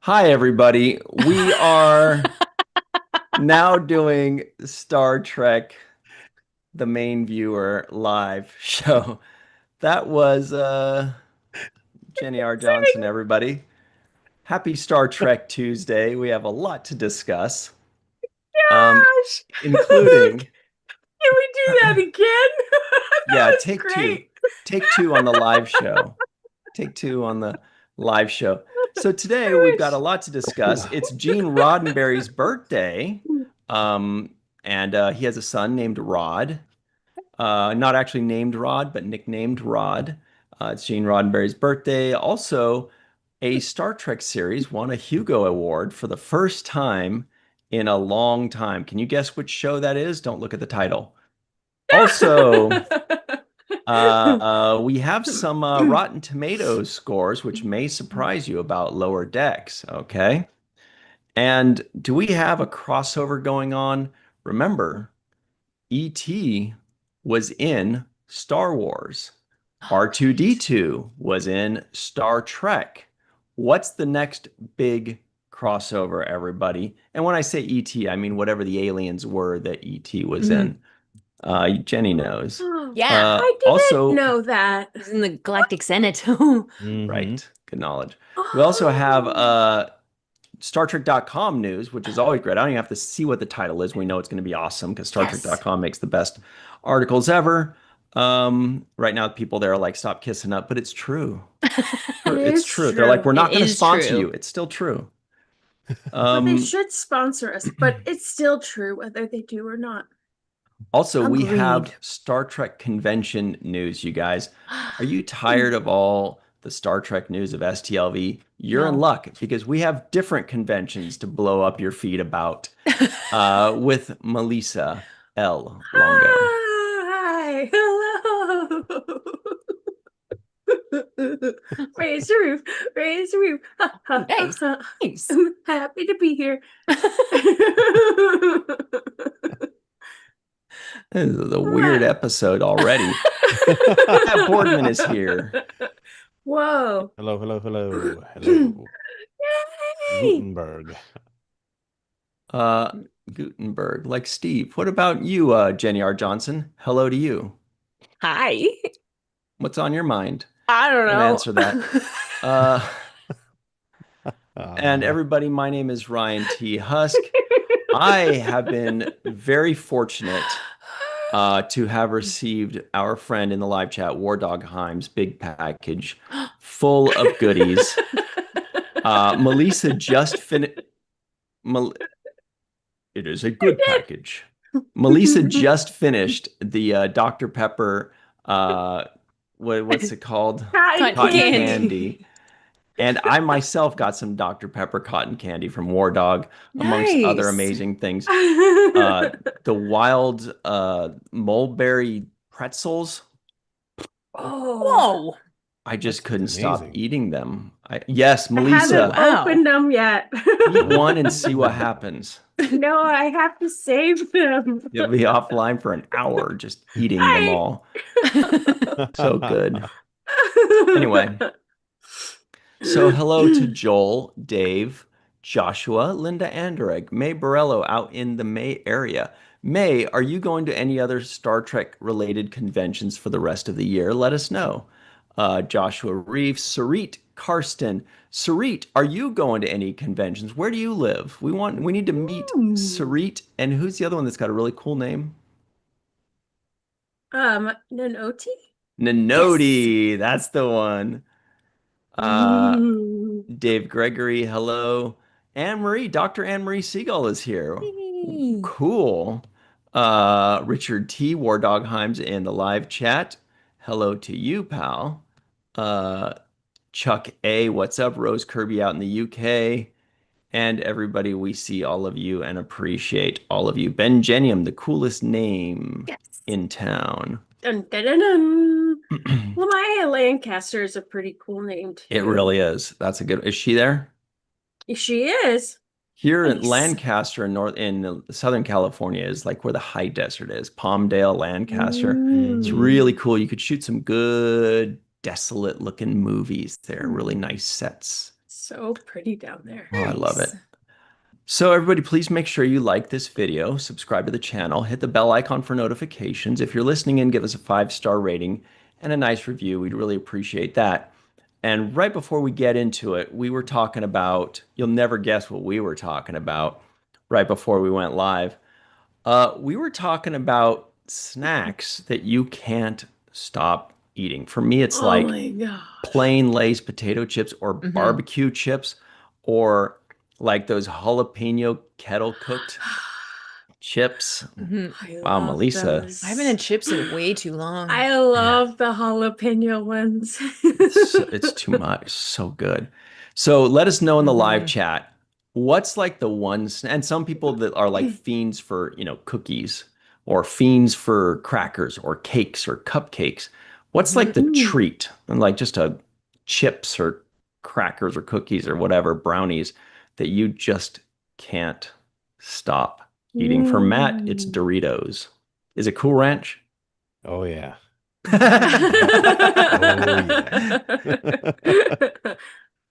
Hi, everybody. We are now doing Star Trek, the main viewer live show. That was Jenny R. Johnson, everybody. Happy Star Trek Tuesday. We have a lot to discuss, um, Gosh, including, can we do that again? That yeah, was take two. great. Take two on the live show. Take two on the live show. So today I we've got a wish. lot to discuss. It's Gene Roddenberry's birthday, um, and he has a son named Rod. Not actually named Rod, but nicknamed Rod. It's Gene Roddenberry's birthday. Also, a Star Trek series won a Hugo Award for the first time in a long time. Can you guess which show that is? Don't look at the title. Also, we have some Rotten Tomatoes scores, which may surprise you about Lower Decks. Okay. And do we have a crossover going on? Remember, E.T. was in Star Wars. Oh, right. R2D2 was in Star Trek. What's the next big crossover, everybody? And when I say E.T., I mean whatever the aliens were that E.T. was Mhm. in. Jenny knows. Yeah, I didn't Also, know that. he's in the Galactic Senate. Hmm. right, good knowledge. We also have Oh, StarTrek.com news, which is always great. I don't even have to see what the title is. We know it's going to be awesome because Yes. StarTrek.com makes the best articles ever. Right now, people there are like, stop kissing up, but it's true. it It's is true. They're like, true. we're It not going to is sponsor you. true. It's still true. Well, they Um, should sponsor us, but it's still true whether they do or not. Also, we have Agreed. Star Trek convention news, you guys. Are you tired of all the Star Trek news of STLV? You're in No. luck because we have different conventions to blow up your feet about with Melissa L. Longo. Hi, hello. Raise the roof, raise the roof. Ha, ha, ha, Nice. ha. Nice. I'm happy to be here. This is a weird Ah. episode already. Matt Boardman is here. Whoa. Hello, hello, hello, hello. Yay! Gutenberg. Uh, Gutenberg, like Steve. What about you, Jenny R. Johnson? Hello to you. Hi. What's on your mind? I don't Don't know. answer that. Uh, and Uh, everybody, my name is Ryan T. Husk. I have been very fortunate to have received our friend in the live chat, War Dog Heim's big package full of goodies. Melissa just finished. Mel It is a I good package. Melissa did. just finished the Dr. Pepper, uh, what's it called? Cotton Cotton Cotton candy. candy. candy. And I myself got some Dr. Pepper cotton candy from War Dog, amongst other Nice. amazing things. The wild mulberry pretzels, Oh, Whoa. I just that's couldn't stop amazing. eating them. Yes, I Oh, haven't Melissa, wow. opened them yet. eat one and see what Ooh. happens. No, I have to save them. You'll be offline for an hour just eating them I all. So good. Anyway, so hello to Joel, Dave, Joshua, Linda Anderegg, May Borello out in the May area. May, are you going to any other Star Trek related conventions for the rest of the year? Let us know. Joshua Reeves, Sarit, Karsten. Sarit, are you going to any conventions? Where do you live? We need to meet Hmm. Sarit, and who's the other one that's got a really cool name? Nanoti? Yes. Nanoti, that's the one. Uh, Ooh. Dave Gregory, hello. Anne Marie, Dr. Anne Marie Siegel is here. Yay. Cool. Richard T. War Dog Himes in the live chat. Hello to you, pal. Uh, Chuck A. What's up? Rose Kirby out in the UK. And everybody, we see all of you and appreciate all of you. Ben Genium, the coolest name Yes. in town. Dun, dun, dun, dun. Well, Maya Lancaster is a pretty cool name It too. really is. That's a good. Is she there? She is. Here in Nice. Lancaster, in Southern California, is like where the high desert is. Palmdale, Lancaster. It's Hmm. really Mm. cool. You could shoot some good, desolate looking movies there. Really nice sets. So pretty down there. Oh, I love it. Nice. So everybody, please make sure you like this video, subscribe to the channel, hit the bell icon for notifications. If you're listening in, give us a 5-star rating and a nice review. We'd really appreciate that. And right before we get into it, we were talking about, you'll never guess what we were talking about right before we went live. We were talking about snacks that you can't stop eating. For me, it's Oh like my gosh. plain Lay's potato chips or Mhm. barbecue chips or like those jalapeno kettle cooked chips. Mhm. I Wow, love Melissa. those. I haven't had chips in way too long. I love the jalapeno ones. It's too much. So good. So let us know in the live Mhm. chat what's like the ones, and some people that are like fiends for, cookies or fiends for crackers or cakes or cupcakes. What's like the Mhm. treat and like just a chips or crackers or cookies or whatever, brownies that you just can't stop eating? For Matt, it's Mm. Doritos. Is it Cool Ranch? Oh yeah.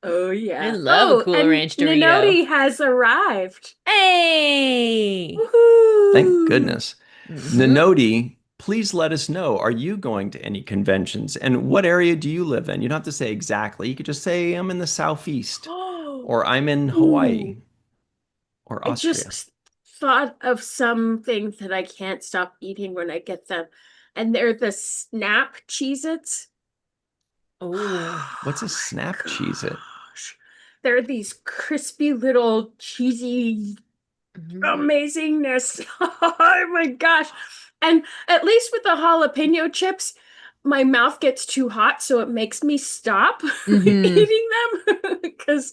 Oh yeah. I love a Cool and Ranch Dorito. Ninoti has arrived. Hey. Woohoo! Thank goodness. Mhm. Ninoti, please let us know. Are you going to any conventions? And what area do you live in? You don't have to say exactly. You could just say, I'm in the Southeast, or I'm in Hawaii, Ooh. or I Austria. just thought of some things that I can't stop eating when I get them. And they're the Snap Cheez-Its. Oh. What's a snap Cheez-It? Gosh. They're these crispy little cheesy Mhm. amazingness. Oh my gosh. And at least with the jalapeno chips, my mouth gets too hot, so it makes me stop Mhm. eating them because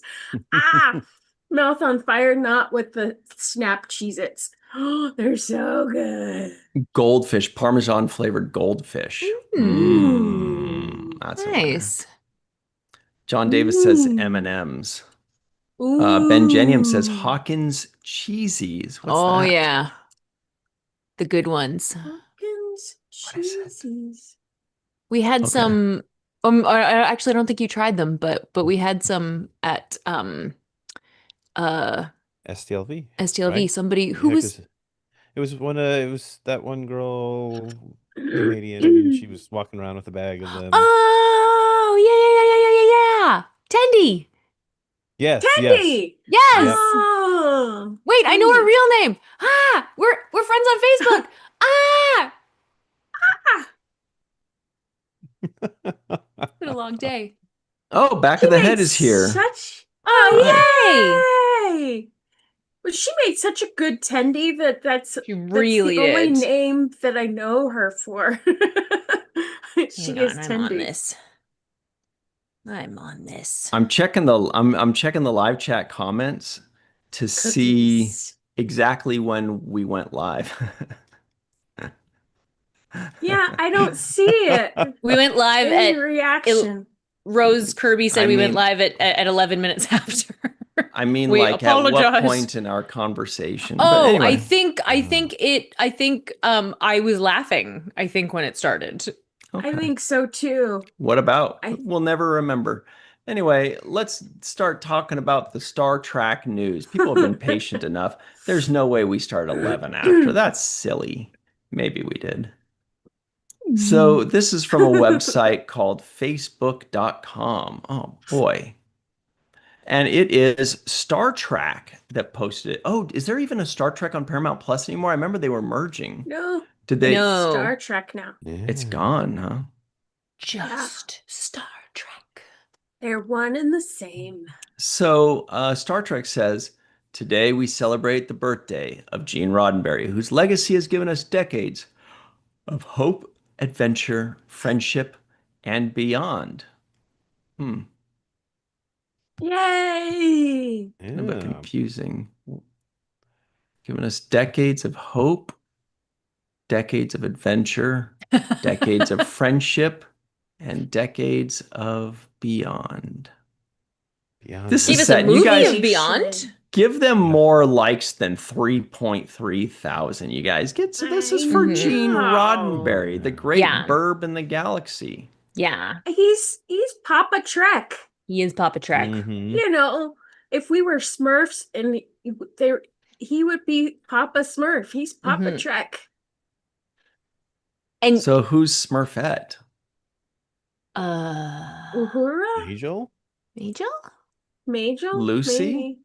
mouth on fire, not with the Snap Cheez-Its. Oh, they're so good. Goldfish, Parmesan flavored goldfish. That's a winner. Nice. John Davis says Ooh. M&M's. Ooh. Ben Jenium says Hawkins Cheesies. What's Oh that? yeah. The good ones. Hawkins What is it? Cheesies. We had Okay. some actually I don't think you tried them, but we had some at uh STLV. STLV. Right? Somebody who Yeah, was 'cause it was that one girl, Canadian. She was walking around with a bag of them. Oh, yeah. Tendy. Yes, yes. Tendy! Yes. Yep. Oh, Wait, I know her Tendy. real name. We're friends on Facebook. It's been a long day. Oh, Back She of the made Head is here. such. Oh, yay! Well, she made such a good Tendy that's She the really only did. name that I know her for. She Hang is on, I'm on Tendy. this. I'm on this. I'm checking the live chat comments to see Cookies. exactly when we went live. Yeah, I don't see it. We went live Any at reaction? Rose Kirby said I we went mean- live at 11 minutes after. I mean, We like at what apologize. point in our conversation? But Oh, anyway, I think I was laughing, I think, when it started. I okay. think so too. What about? I- We'll never remember. Anyway, let's start talking about the Star Trek news. People have been patient enough. There's no way we start 11 after. That's silly. Maybe we did. So this is from a website called facebook.com. Oh boy. And it is Star Trek that posted it. Oh, is there even a Star Trek on Paramount Plus anymore? I remember they were merging. No, Did they? No. Star Trek now. It's Yeah. gone, huh? Just Star Trek. They're one and the same. So Star Trek says, today we celebrate the birthday of Gene Roddenberry, whose legacy has given us decades of hope, adventure, friendship, and beyond. Yay! A little bit Yeah. confusing. Giving us decades of hope, decades of adventure, decades of friendship, and decades of beyond. Beyond This Gave is us a sad. You movie guys of Beyond. give them more likes than 3.3 thousand. You guys get this is for I Gene know. Roddenberry, the great Yeah. burb in the galaxy. Yeah. He's Papa Trek. He is Papa Trek. Mm-hmm. You know, if we were Smurfs and he would be Papa Smurf. He's Papa Mhm. Trek. And So who's Smurfette? Uhura? Angel? Majel? Majel? Lucy? Maybe.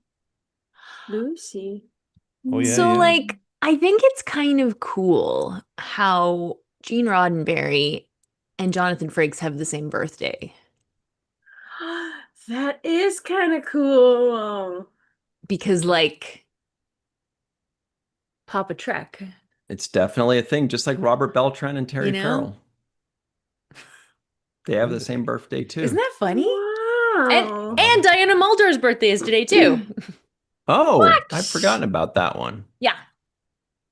Lucy. Oh yeah, So yeah. like I think it's kind of cool how Gene Roddenberry and Jonathan Frakes have the same birthday That is kind of cool. because like Papa Trek, It's definitely a thing, just like Robert Beltran and you Terry know? Farrell. They have the Ooh, same birthday Isn't too. that funny? And Wow. and Diana Muldaur's birthday is today too. Oh, I've What? forgotten about that one. Yeah.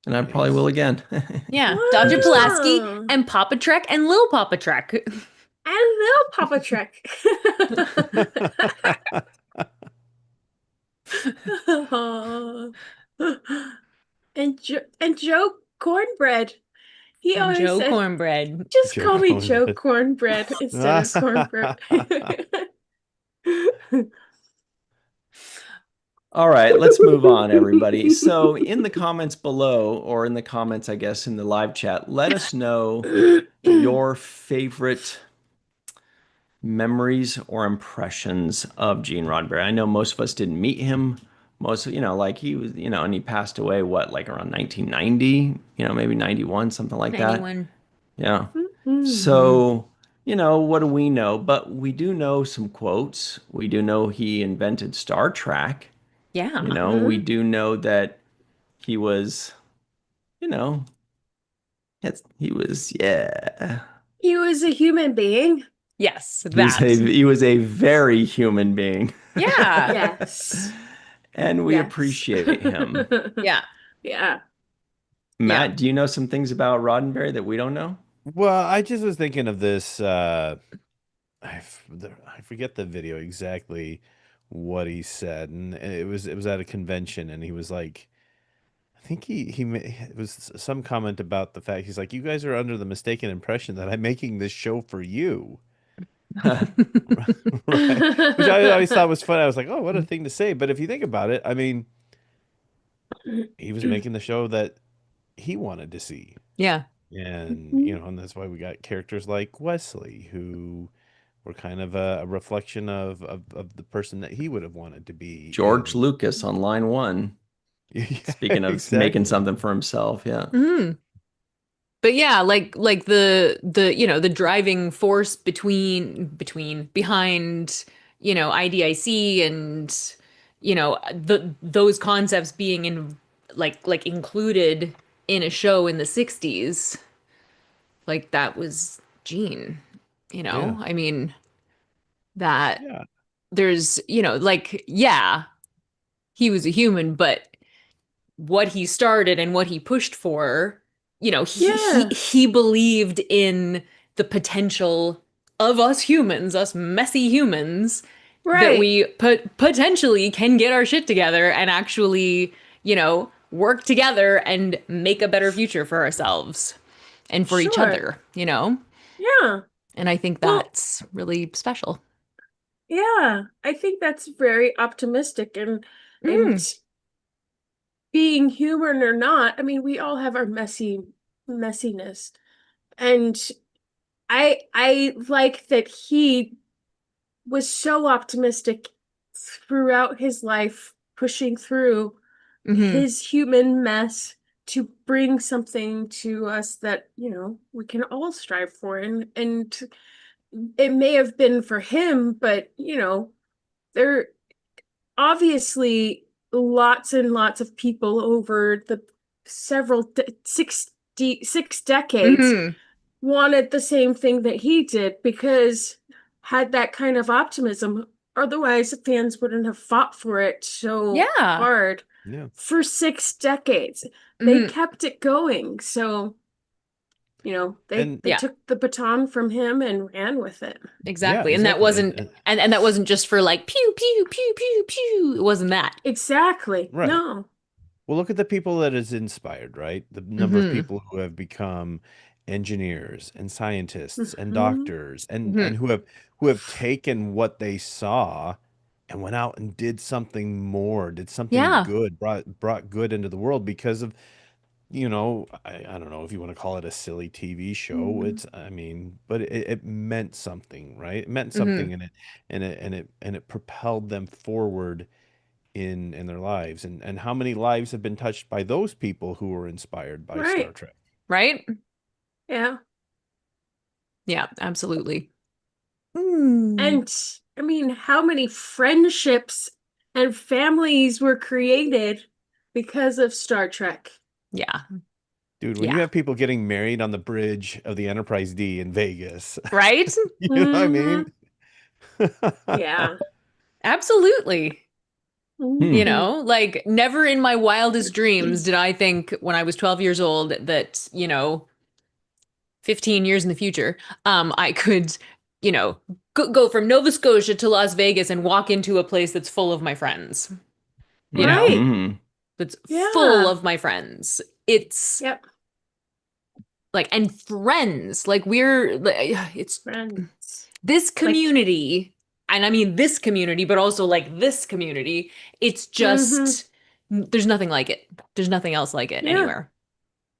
And I probably will nice. again. Yeah. Dr. Interesting. Pulaski Wow. and Papa Trek and Lil Papa Trek. And little Papa Trek. And Joe Cornbread. He And always Joe said, Cornbread. just Joe call me Joe Cornbread. Cornbread instead of Cornbread. All right, let's move on, everybody. So, in the comments below, or in the comments, I guess, in the live chat, let us know your favorite memories or impressions of Gene Roddenberry. I know most of us didn't meet him. Most, like he was, and he passed away, what, like around 1990, maybe 91, something like that. 91. Yeah. Mhm. So, what do we know? But we do know some quotes. We do know he invented Star Trek. Yeah. We Mhm. do know that he was, you know, he was, yeah. He was a human being. Yes, He was a that. he was a very human being. Yeah. Yes. And we Yes. appreciate him. Yeah. Yeah. Yeah. Matt, do you know some things about Roddenberry that we don't know? Well, I just was thinking of this. I forget the video exactly what he said, and it was at a convention, and he was like, I think it was some comment about the fact he's like, you guys are under the mistaken impression that I'm making this show for you, right? Which I always thought was funny. I was like, oh, what a thing to say. But if you think about it, I mean, he was making the show that he wanted to see. Yeah. And and that's why we got characters like Wesley, who were kind of a reflection of the person that he would have wanted to be George in. Lucas on line one. Yeah, Speaking of making exactly. something for himself, yeah. Mhm. But yeah, like the driving force behind IDIC and those concepts being in like included in a show in the 60s, like that was Gene, Yeah, I mean that yeah, there's like yeah, he was a human, but what he started and what he pushed for, Yeah. he believed in the potential of us humans, us messy humans, that Right. we potentially can get our shit together and actually, work together and make a better future for ourselves and for each Sure. other. Yeah. And I think Well, that's really special. yeah. I think that's very optimistic and Mm, being human or not, I mean, we all have our messiness. And I like that he was so optimistic throughout his life, pushing through hmm. his human mess to bring something to us that, we can all strive for. And it may have been for him, but there obviously lots and lots of people over the 66 decades Hmm. wanted the same thing that he did because had that kind of optimism. Otherwise, fans wouldn't have fought for it so Yeah. hard yeah. for 6 decades. They Hmm. kept it going. So, they And they Yeah. took the baton from him and ran with it. yeah, Exactly. And that exactly. wasn't and that wasn't just for like pew pew pew pew pew. It wasn't that. Exactly. Right. No. Well, look at the people that is inspired, right? The number of Hmm. people who have become engineers and scientists and Mhm. doctors Mhm. and who have taken what they saw and went out and did something more, did something Yeah. good, brought good into the world because of, I don't know if you want to call it a silly TV show. Mhm. I mean, but it meant something, right? It meant Hmm. something, and it propelled them forward in their lives. And how many lives have been touched by those people who were inspired by Star Right. Trek? Right? Yeah. Yeah, absolutely. Mm. And I mean, how many friendships and families were created because of Star Trek? Yeah. Dude, when you Yeah. have people getting married on the bridge of the Enterprise D in Vegas, Right? you know what I Hmm. mean? Yeah. Absolutely. You Hmm. Hmm. know, like never in my wildest dreams did I think when I was 12 years old that, 15 years in the future, I could, you know, go from Nova Scotia to Las Vegas and walk into a place that's full of my friends, you know, Right. Hmm. that's full Yeah. of my friends. It's Yep. like, and friends, like we're, it's Friends. this Like, community, and I mean this community, but also like this community, it's hmm just, there's nothing like it. There's nothing else like it yeah. anywhere.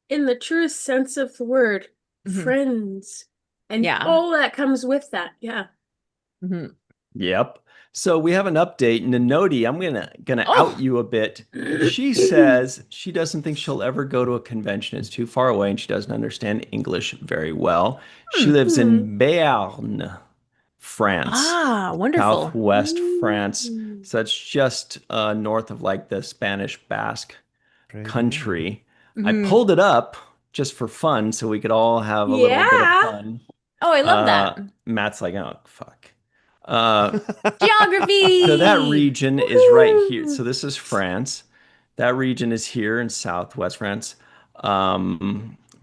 In the truest sense of the word, Hmm. friends. And Yeah. all that comes with that. Yeah. Hmm. Yep. So we have an update. Ninoti, I'm gonna out Oh. you a bit. She says she doesn't think she'll ever go to a convention. It's too far away and she doesn't understand English very well. She Hmm. lives Hmm. in Béarn, France, Ah, wonderful. southwest France. Mm. So it's just north of like the Spanish Basque Pretty nice. country. I Hmm. pulled it up just for fun so we could all have a little bit of Yeah. fun. Oh, I love that. Matt's like, oh, fuck. Uh, so that Geography. region is right here. Woohoo. So this is France. That region is here in southwest France.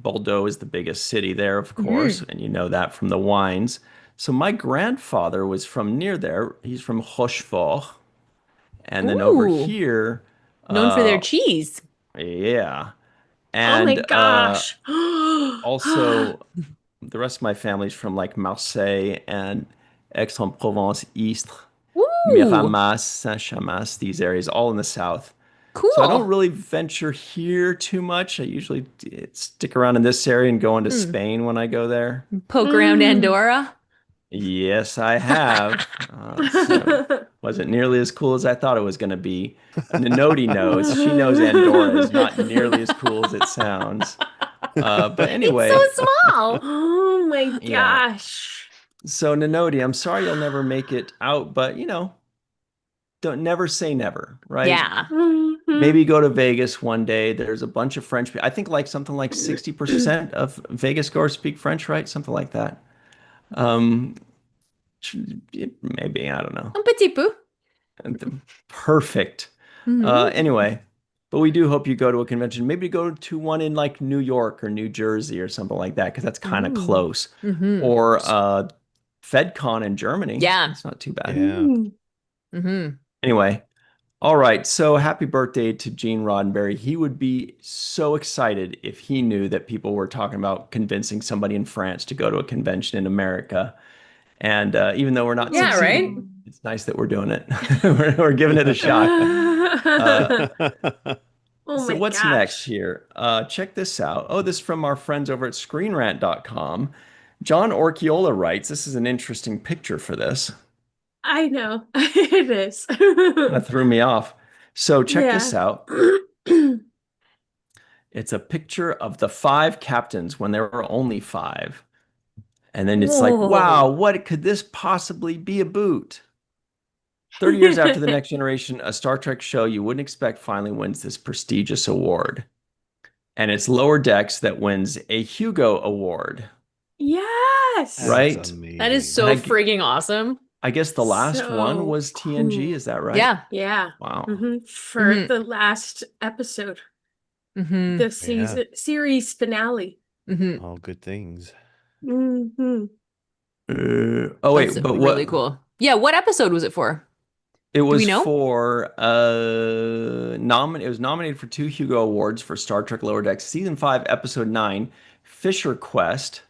Bordeaux is the biggest city there, of course, Hmm. and you know that from the wines. So my grandfather was from near there. He's from Rochefort. And then over Ooh, here, known for their uh, cheese. yeah. Oh my And gosh. also the rest of my family's from like Marseille and Aix-en-Provence, Istres, Ooh, Miramas, Saint-Chamas, these areas, all in the south. So I don't cool. really venture here too much. I usually stick around in this area and go into Hmm. Spain when I go there. Poke around Mm. Andorra. Yes, I have. So wasn't nearly as cool as I thought it was going to be. Ninoti knows. She knows Andorra is not nearly as cool as it sounds. But It's so anyway, small. Oh my yeah. gosh. So Ninoti, I'm sorry you'll never make it out, but don't never say never, right? Yeah. Mhm. Maybe go to Vegas one day. There's a bunch of French. I think like something like 60% of Vegas goers speak French, right? Something like that. Um, maybe, I don't know. Un petit peu. Perfect. Hmm. Anyway, but we do hope you go to a convention. Maybe go to one in like New York or New Jersey or something like that, because that's kind of Ooh. close. Hmm. Or FedCon in Germany. Yeah. That's not too bad. Yeah. Mm. Hmm. Anyway, all right. So happy birthday to Gene Roddenberry. He would be so excited if he knew that people were talking about convincing somebody in France to go to a convention in America. And even though we're not Yeah, right? succeeding, it's nice that we're doing it. We're giving it a shot. Uh, Oh so my what's next gosh. here? Check this out. Oh, this is from our friends over at ScreenRant.com. John Orchiola writes, this is an interesting picture for this. I know. It is. Kind of threw me off. So check Yeah. this out. It's a picture of the five captains when there were only five. And then it's like, wow, Whoa. what could this possibly be about? 30 years after The Next Generation, a Star Trek show you wouldn't expect finally wins this prestigious award. And it's Lower Decks that wins a Hugo Award, Yes. That's right? That is amazing. And so frigging awesome. I guess the last one So was TNG, cool. is that right? Yeah. Yeah. Wow. For Hmm. the last episode, Hmm. the Yeah. series finale. Hmm. All good things. Hmm Oh That's wait, but really what? cool. Yeah, what episode was it for? It Do we was know? for it was nominated for two Hugo Awards for Star Trek Lower Decks, season 5, episode 9, Fisher Quest,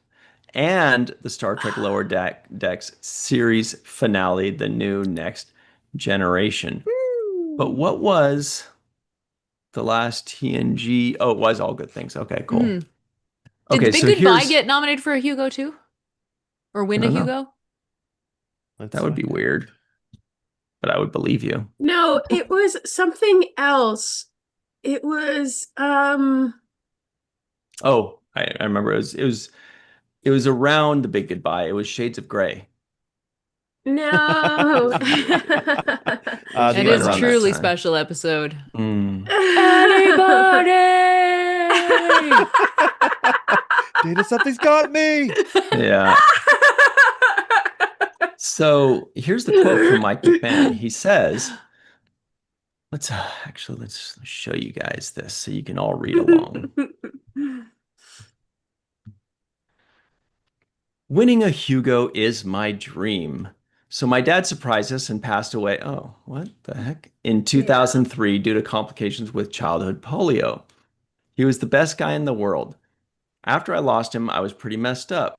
and the Star Trek Lower Decks series finale, The New Next Generation. But what was the last TNG? Oh, it was All Good Things. Okay, cool. Mhm. Did The Okay, Big so Goodbye here's, get nominated for a Hugo too? Or I win a don't know. Hugo? Let's That would be find out. weird, but I would believe you. No, it was something else. It was Oh, I remember it was around The Big Goodbye. It was Shades of Grey. no. It was It The right is a around that truly Endless. time. special episode. Mm. Anybody! Data, something's got me. Yeah. So here's the quote from Mike McMahon. He says, let's show you guys this so you can all read along. Winning a Hugo is my dream. So my dad surprised us and passed away. Oh, what the heck? In 2003 due to complications with childhood polio. He was the best guy in the world. After I lost him, I was pretty messed up.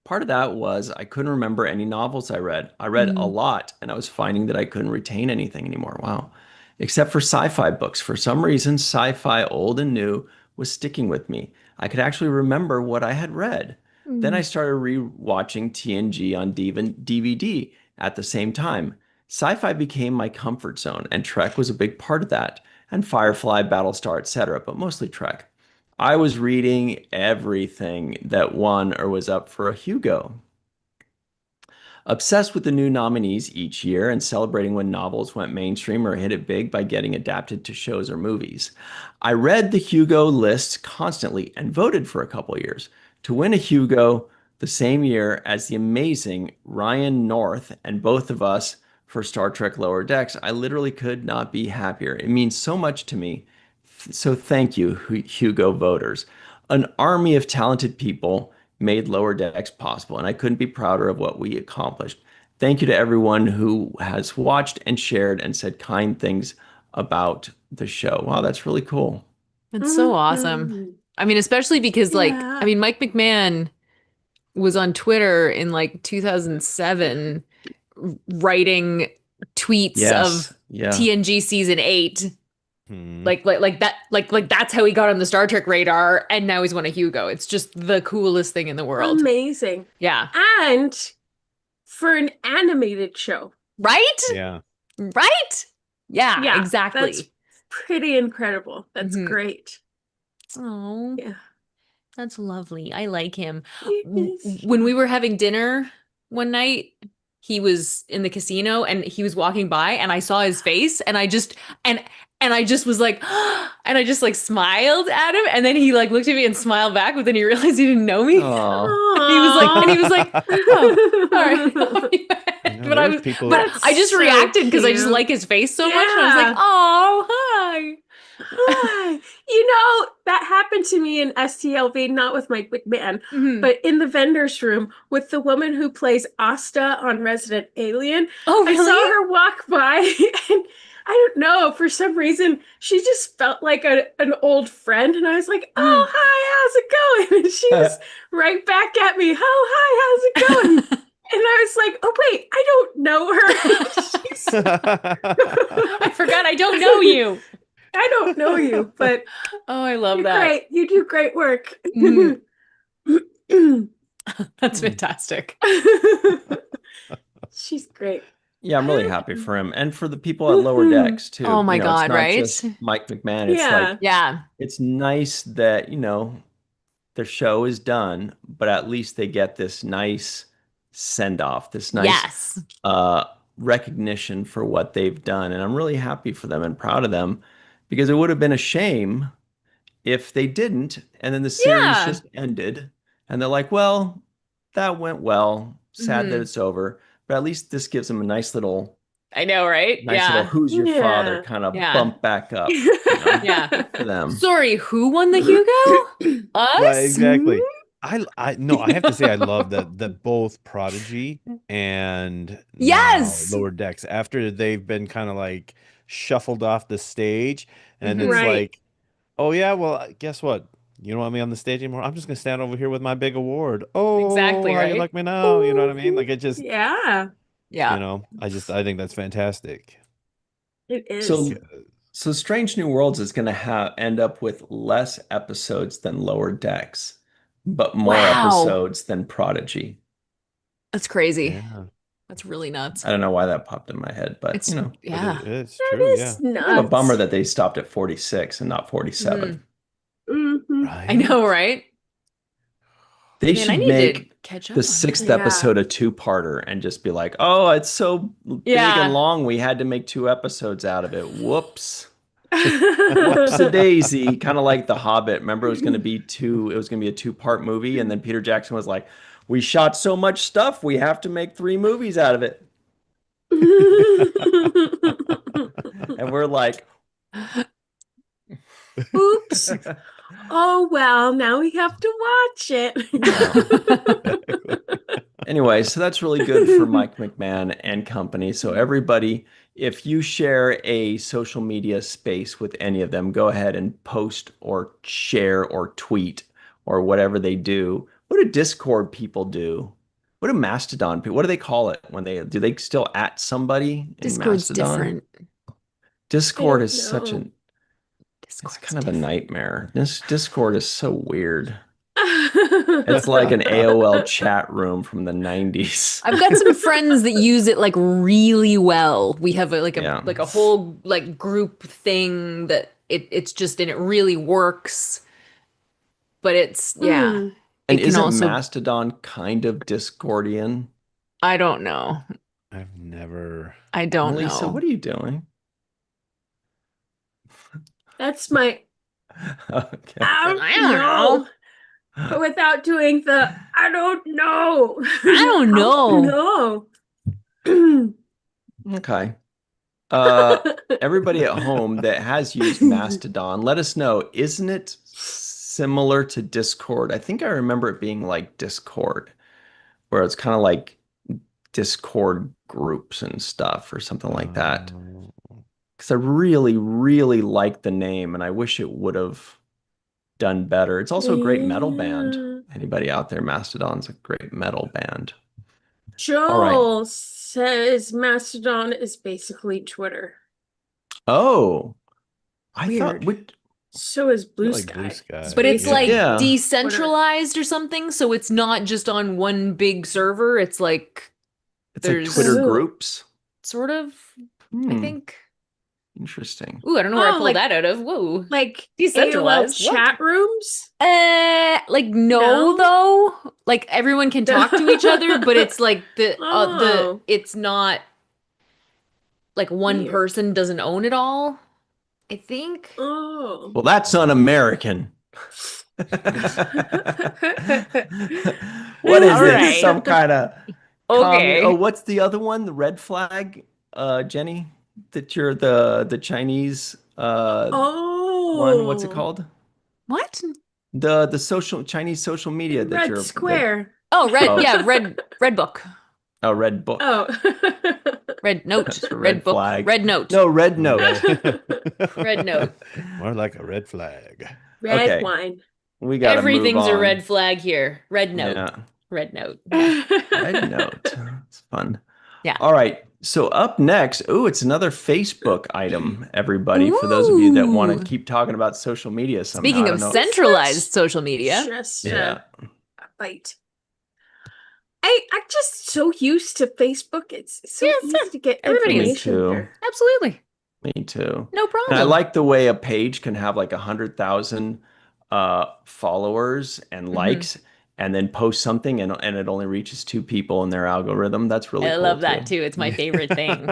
Part of that was I couldn't remember any novels I read. I read a Mm. lot and I was finding that I couldn't retain anything anymore. Wow. Except for sci-fi books. For some reason, sci-fi old and new was sticking with me. I could actually remember what I had read. Then I Mm. started re-watching TNG on DVD at the same time. Sci-fi became my comfort zone, and Trek was a big part of that, and Firefly, Battlestar, etc., but mostly Trek. I was reading everything that won or was up for a Hugo. Obsessed with the new nominees each year and celebrating when novels went mainstream or hit it big by getting adapted to shows or movies. I read the Hugo lists constantly and voted for a couple years. To win a Hugo the same year as the amazing Ryan North and both of us for Star Trek Lower Decks, I literally could not be happier. It means so much to me. So thank you, Hugo voters. An army of talented people made Lower Decks possible, and I couldn't be prouder of what we accomplished. Thank you to everyone who has watched and shared and said kind things about the show. Wow, that's really cool. It's so awesome. I mean, especially because Yeah. Mike McMahon was on Twitter in like 2007 writing tweets Yes. of Yeah. TNG season 8. Hmm. Like that's how he got on the Star Trek radar, and now he's won a Hugo. It's just the coolest thing in the world. Amazing. Yeah. And for an animated show. Right? Yeah. Right? Yeah, Yeah, exactly. That's pretty incredible. That's Mhm. great. Oh, Yeah. that's lovely. I like him. Yes. When we were having dinner one night, he was in the casino and he was walking by and I saw his face and I just was like and I just like smiled at him and then he like looked at me and smiled back, but then he realized he didn't know me. Aw. He was like, oh, all right. I'll be back." You know, But I there's was people. but That's I just so reacted because I just cute. like his face so much. And I was like, Yeah. oh, hi. Hi. You know, that happened to me in STLV, not with Mike McMahon, Mhm. but in the vendor's room with the woman who plays Asta on Resident Alien. Oh, I saw really? her walk by and I don't know, for some reason, she just felt like an old friend. And I was like, oh, Mhm. hi, how's it going? And she was right back at me, oh, hi, how's it going? And I was like, oh, wait, I don't know her. She's I forgot I don't know you. I don't know you, but Oh, I love you're that. great. You do great work. Mhm. That's fantastic. She's great. Yeah, I'm really happy for him and for the people at Lower Decks too. Oh my It's God, not right? just Mike McMahon. It's Yeah. like Yeah. it's nice that, the show is done, but at least they get this nice send off, this nice Yes. uh, recognition for what they've done. And I'm really happy for them and proud of them because it would have been a shame if they didn't. And then the series Yeah. just ended. And they're like, well, that went well. Sad that Mhm. it's over. But at least this gives them a nice little I know, right? little Yeah. who's your father Yeah. kind of Yeah. bump back up. Yeah. Good for them. Sorry, who won the Hugo? Right, Us? exactly. I no, I have to say I love that both Prodigy and Yes. now Lower Decks, after they've been kind of like shuffled off the stage, and Mhm. it's Right. like, oh yeah, well, guess what? you don't want me on the stage anymore? I'm just gonna stand over here with my big award. Oh, Exactly, how you right? like me now? You know what I mean? Like it just, Yeah, Yeah. I think that's fantastic. it is. So, so Strange New Worlds is going to have end up with less episodes than Lower Decks, but more Wow. episodes than Prodigy. That's crazy. Yeah, That's really nuts. I don't know why that popped in my head, but It's but yeah. it's That true. Yeah, is kind of a bummer nuts. that they stopped at 46 and not Mhm. 47. Hmm. I right. know, right? They Man, I should need to make catch the up on sixth that. Yeah. episode a two-parter and just be like, oh, it's so big and Yeah. long, we had to make two episodes out of it. Whoops. Whoops a daisy, kind of like The Hobbit. Remember, it was gonna be a two-part movie, and then Peter Jackson was like, "We shot so much stuff, we have to make three movies out of it." And we're like, Oops. Oh well, now we have to watch yeah. it. Anyway, so that's really good for Mike McMahon and company. So everybody, if you share a social media space with any of them, go ahead and post or share or tweet or whatever they do. What do Discord people do? What do Mastodon people, what do they call it when do they still at somebody in Discord's Mastodon? different. I Discord don't is such know. it's Discord's kind of a different. nightmare. This Discord is so weird. It's like an AOL chat room from the 90s. I've got some friends that use it like really well. We have Yeah. like a whole like group thing that it's just and it really works. But it's yeah. Hmm. And It can isn't also Mastodon kind of Discordian? I don't know. I've never. I don't Melissa, know. what are you doing? That's my Okay. I I don't don't know. know. But without doing the I don't know. I don't I know. don't Okay. Uh, know. everybody at home that has used Mastodon, let us know. Isn't it similar to Discord? I think I remember it being like Discord, where it's kind of like Discord groups and stuff or something like that. Um, Because I really, really like the name and I wish it would have done better. It's also a great metal band. Yeah. Anybody out there, Mastodon's a great metal band. All right. Joel says Mastodon is basically Twitter. Oh, I thought Weird. would So is I Blue feel like Blue Sky. Sky. But it's like Basically Yeah. Twitter. decentralized or something, so it's not just on one big server. It's like it's like there's Twitter Ooh. groups. sort of, I Hmm, think. interesting. Ooh, I don't know where I Oh, pulled like that out of. Whoa. like AOL Decentralized. What? chat rooms? Like no, No? though. Like everyone can talk to each other, but it's like the Oh, it's not like one weird. person doesn't own it all, I think. Oh. Well, that's un-American. What is All this? right. Some kind of commune? Oh, Okay. what's the other one? The red flag, Jenny? That you're the Chinese one. What's it Oh. called? What? The social Chinese social media that Red you're that Square. Oh, red. Oh. Yeah, red book. a red book. Oh. Red note. That's a Red red book. flag. Red note. No, red note. Red note. More like a red flag. Red Okay, wine. we gotta move Everything's a on. red flag here. Red note. Yeah, Red note. Yeah. red note. It's fun. Yeah. All right. So up next, it's another Facebook item, everybody. For those of you that want Ooh. to keep talking about social media somehow. Speaking I of don't know. centralized social media. Just Yeah. a bite. I'm just so used to Facebook. It's so Yeah, easy sure. to get Everybody is. information Me too. there. Absolutely. Me too. No And I problem. like the way a page can have like 100,000 followers and Mhm. likes, and then post something and it only reaches two people in their algorithm. That's really I cool love that too. too. It's my favorite thing.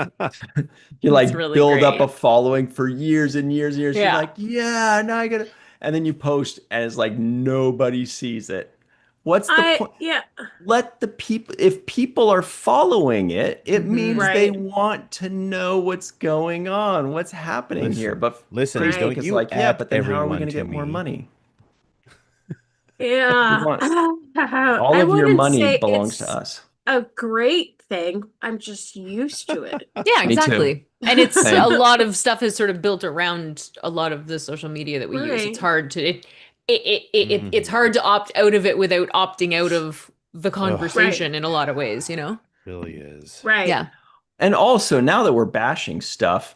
You It's like really build up great. a following for years and years and years. You're Yeah. like, yeah, now I gotta, and then you post and it's like nobody sees it. What's the point? Yeah. Let the people, if people are following it, it Mhm. means they Right. want to know what's going on, what's happening here. But Listen, Right. Facebook don't is you like, yeah, at but then how are we everyone going to to get more me. money? We Yeah. want I all of your wouldn't money say belongs to it's us. a great thing. I'm just used to it. Yeah, Me too. exactly. And it's Same. a lot of stuff is sort of built around a lot of the social media that we use. It's Right. hard to it's hard to opt out of it without opting out of the Ugh, conversation in a lot of ways, you know? really is. Right. Yeah. And also, now that we're bashing stuff,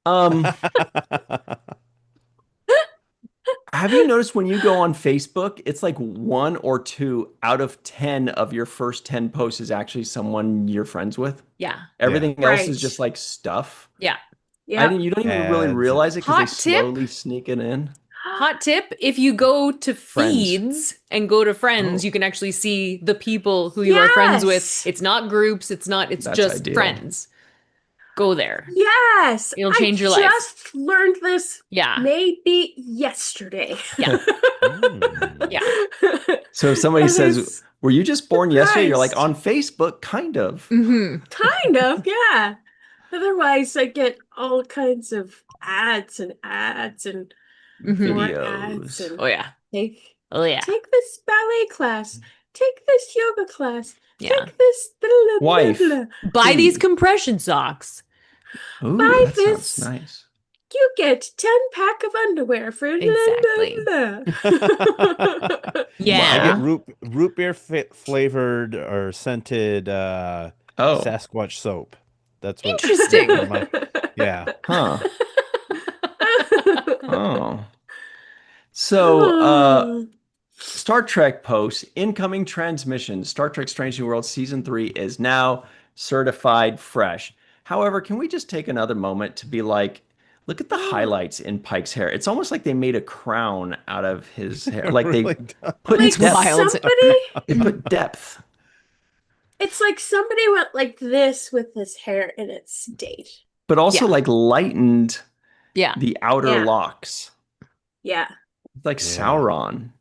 um, have you noticed when you go on Facebook, it's like 1 or 2 out of 10 of your first 10 posts is actually someone you're friends with? Yeah. Everything else is Right. just like stuff. Yeah. Yep. You don't even really Ads. realize it because they Hot tip. slowly sneak it in. Hot tip, if you go to Friends. feeds and go to friends, Oh, you can actually see the people who you are friends with. Yes. It's not groups, it's that's just ideal. friends. Go there. Yes. It'll I change your life. just learned this Yeah. maybe yesterday. Yeah. Mm. Yeah. So if somebody I says, was "Were you just born yesterday?" You're like, surprised. "On Facebook, kind of." Hmm. Kind of, yeah. Otherwise, I get all kinds of ads and Hmm. more ads Videos. and Oh yeah. take Oh yeah. take this ballet class, take this yoga class, Yeah. take this blah, blah, blah, Wife, blah. Buy these please. compression socks. Ooh, Buy that sounds this. nice. You get 10 pack of underwear for Exactly. blah, blah, blah. I get Yeah. root beer flavored or scented Oh, Sasquatch soap. That's what Interesting. are my yeah. huh. Oh. So, Oh. Star Trek posts incoming transmission. Star Trek Strange New World season 3 is now certified fresh. However, can we just take another moment to be like, look at the highlights in Pike's hair. It's almost like they made a crown out of his hair. Like they Really put Like It's wild. somebody, they put depth, it's like somebody went like this with his hair and it stayed. but also Yeah. like lightened Yeah. the outer Yeah. locks. Yeah. It's like Yeah. Sauron.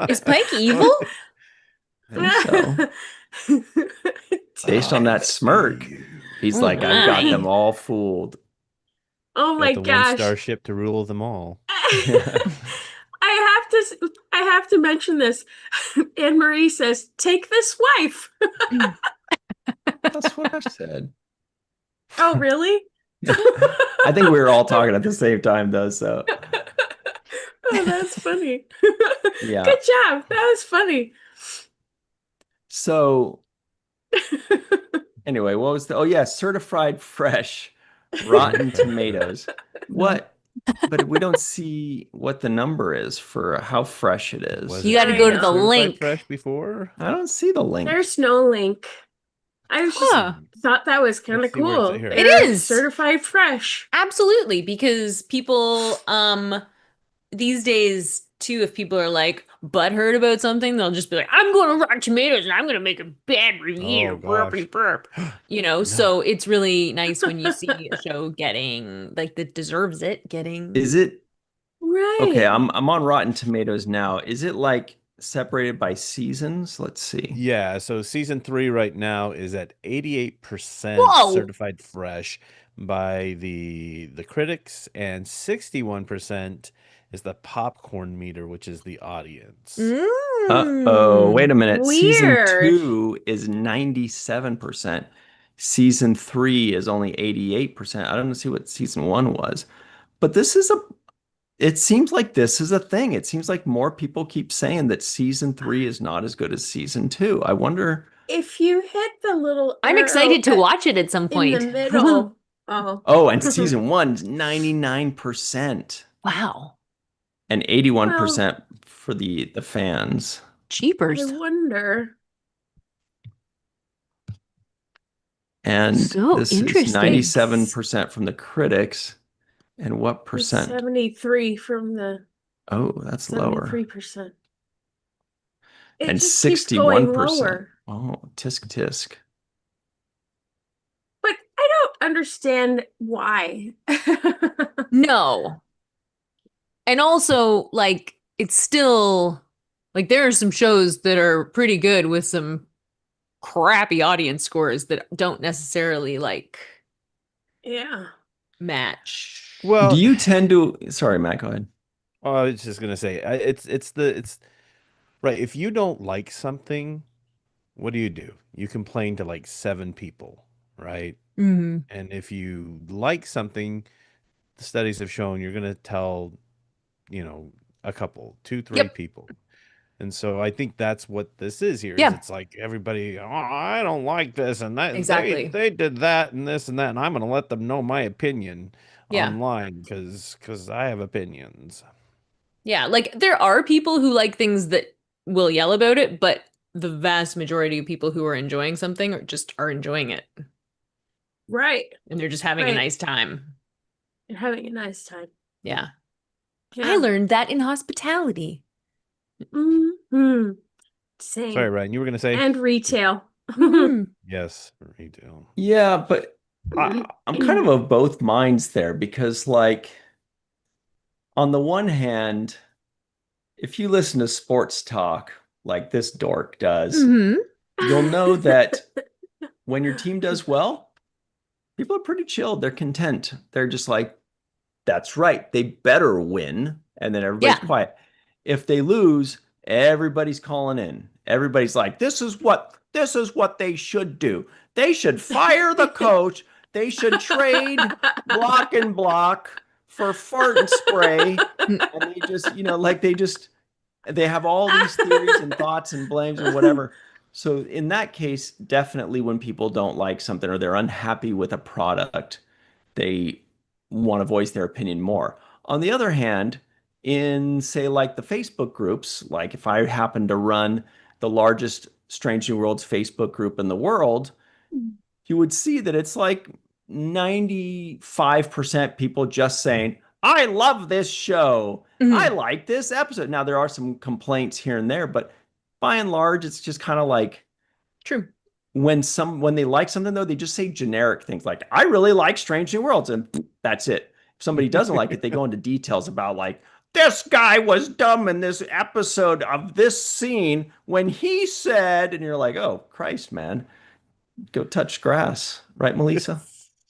Is Pike evil? I think so. Based on that smirk, he's Oh like, I've got my. them all fooled. Oh my Got the gosh. 1-star ship to rule them all. I have to mention this. Anne Marie says, "Take this wife." That's what I said. Oh, really? I think we were all talking at the same time, though. So, Oh, that's funny. yeah. Good job. That was funny. So, anyway, what was the? Oh, yeah, certified fresh, Rotten Tomatoes. What? But we don't see what the number is for how fresh it is. Was You it got to go to I the know. certified link. fresh before? I don't see the link. There's no link. I was just Huh. thought that was kind of Let's see where it's cool. at here. It They're is. certified fresh. Absolutely, because people these days too, if people are like butthurt about something, they'll just be like, I'm going to Rotten Tomatoes and I'm going to make a bad review. Oh, gosh. Burpity burp. You know, so it's really nice when you see a show getting like that deserves it, getting Is it Right. okay? I'm on Rotten Tomatoes now. Is it like separated by seasons? Let's see. Yeah, so season 3 right now is at 88% Whoa. certified fresh by the critics, and 61% is the popcorn meter, which is the audience. Uh-oh, wait a minute. Season Weird. 2 is 97%. Season 3 is only 88%. I don't see what season 1 was. But it seems like this is a thing. It seems like more people keep saying that season 3 is not as good as season 2. I wonder. If you hit the little I'm arrow excited to watch it at some in point. the middle. Oh. Oh, and season 1 is 99% Wow. and 81% for the fans. I Cheapers. wonder. And So this is interesting. 97% from the critics. And what It's percent? 73 from the Oh, that's lower. 73%. It And just keeps going 61%. lower. Oh, tisk tisk. But I don't understand why. No. And also, like, it's still like there are some shows that are pretty good with some crappy audience scores that don't necessarily like Yeah. match. Well, Do you tend to, sorry, Matt, go ahead. I was just gonna say, it's right. If you don't like something, what do? You complain to like 7 people, right? Mm-hmm. And if you like something, the studies have shown you're going to tell, a couple, two, three Yep. people. And so I think that's what this is here. Is Yeah. it's like everybody, oh, I don't like this and that. Exactly. They did that and this and that, and I'm going to let them know my opinion Yeah. online because I have opinions. Yeah, like there are people who like things that will yell about it, but the vast majority of people who are enjoying something are enjoying it. Right. And they're just having a Right. nice time. You're having a nice time. Yeah. Yeah. I learned that in hospitality. Mm-hmm. Same. Sorry, Ryan, you were going to say? And retail. Yes, retail. Yeah, but I'm kind of both minds there because, like, on the one hand, if you listen to sports talk like this dork does, Mhm. you'll know that when your team does well, people are pretty chilled. They're content. They're just like, that's right. They better win. And then everybody's Yeah. quiet. If they lose, everybody's calling in. Everybody's like, this is what they should do. They should fire the coach. They should trade block and block for fart and spray. And they just, they have all these theories and thoughts and blames and whatever. So in that case, definitely when people don't like something or they're unhappy with a product, they want to voice their opinion more. On the other hand, in say like the Facebook groups, like if I happen to run the largest Strange New Worlds Facebook group in the world, you would see that it's like 95% people just saying, I love this show. I like this episode. Now, there are some complaints here and there, but by and large, it's just kind of like True. when they like something, though, they just say generic things like, I really like Strange New Worlds, and that's it. If somebody doesn't like it, they go into details about like, this guy was dumb in this episode of this scene when he said, and you're like, oh, Christ, man. Go touch grass, right, Melissa?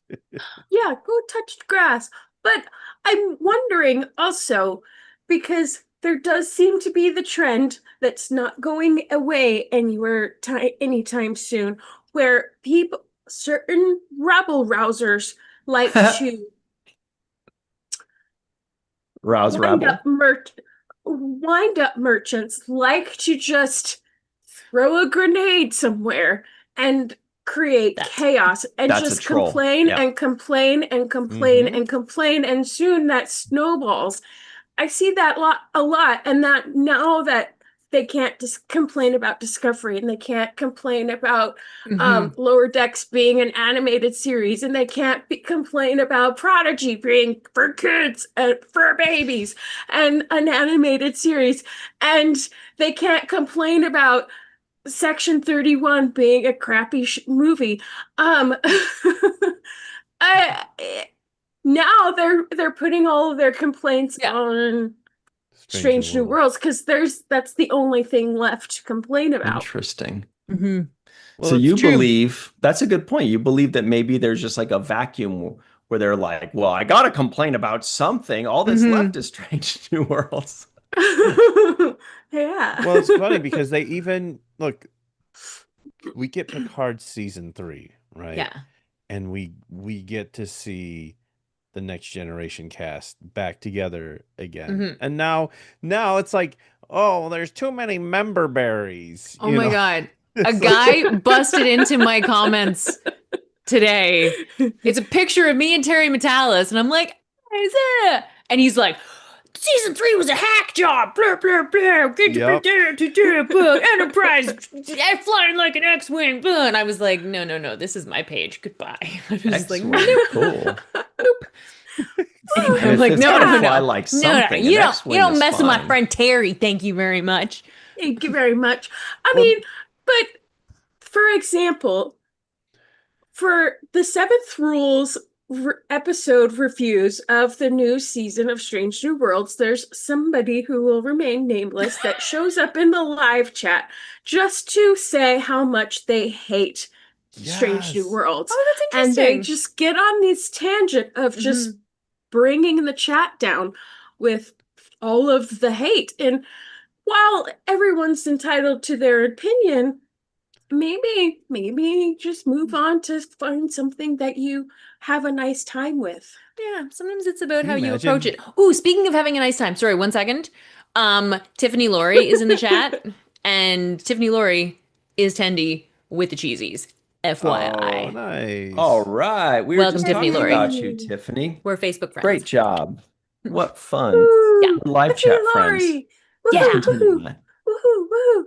Yeah, go touch the grass. But I'm wondering also, because there does seem to be the trend that's not going away anytime soon, where certain rabble rousers like to Rouse rabble. wind up merchants like to just throw a grenade somewhere and create chaos and that's just a troll. complain Yeah. and complain and complain and complain, and soon that snowballs. I see that a lot, and that now that they can't just complain about Discovery, and they can't complain about Lower Decks being an animated series, and they can't complain about Prodigy being for kids and for babies and an animated series, and they can't complain about Section 31 being a crappy movie. Now they're putting all of their complaints on Strange New Worlds because that's the only thing left to complain about. Interesting. Mm-hmm. Well, so you true. believe that's a good point. You believe that maybe there's just like a vacuum where they're like, well, I gotta complain about something. All that's left is Strange New Worlds. Yeah. Well, it's funny because they even look. We get Picard season 3, right? Yeah. And we get to see the Next Generation cast back together again. And now it's like, oh, there's too many member berries. Oh my God. A guy busted into my comments today. It's a picture of me and Terry Metalis, and I'm like, is it? And he's like, season 3 was a hack job. Blah, blah, blah. Enterprise flying like an X-Wing. Blah. And I was like, no. This is my page. Goodbye. I was just like, Excellent. Cool. Anyway, And I'm like, it's no. gotta fly like something. You An don't X-wing is mess with my fine. friend Terry. Thank you very much. Thank you very much. I mean, but for example, for the Seventh Rules episode reviews of the new season of Strange New Worlds, there's somebody who will remain nameless that shows up in the live chat just to say how much they hate Strange New Worlds. Oh, that's And interesting. they just get on this tangent of just bringing the chat down with all of the hate. And while everyone's entitled to their opinion, maybe just move on to find something that you have a nice time with. Yeah, sometimes it's about Can how you you approach imagine? it. Ooh, speaking of having a nice time, sorry, 1 second. Tiffany Laurie is in the chat, and Tiffany Laurie is Tendy with the cheesies. Oh, FYI. All nice. right. We were Welcome, just Tiffany talking Laurie. about you, Yay. Tiffany. We're Facebook Great friends. job. What fun. Yeah. Woo! We're live Tiffany chat friends. Laurie! Please Yeah. Woohoo! continue Woohoo! that. Woohoo! Woohoo!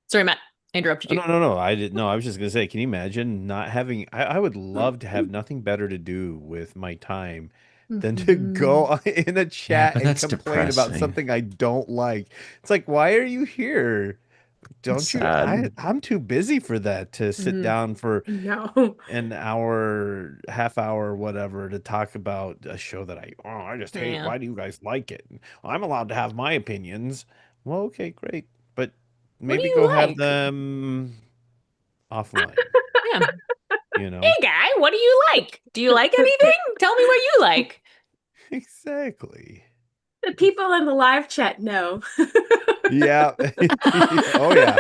Sorry, Matt. I interrupted Oh, you. no. I didn't. No, I was just gonna say, can you imagine not having? I would love to have nothing better to do with my time than to go in a Yeah, chat but and that's complain about depressing. something I don't like. It's like, why are you here? It's Don't you? sad. I'm too busy for that to sit Mhm. down for No. an hour, half hour, whatever, to talk about a show that I just hate. Yeah. Why do you guys like it? I'm allowed to have my opinions. Well, okay, great, but What do maybe go you have like? them offline. Yeah. You Hey, know, guy, what do you like? Do you like anything? Tell me what you like. exactly. The people in the live chat know. Yeah. Oh yeah.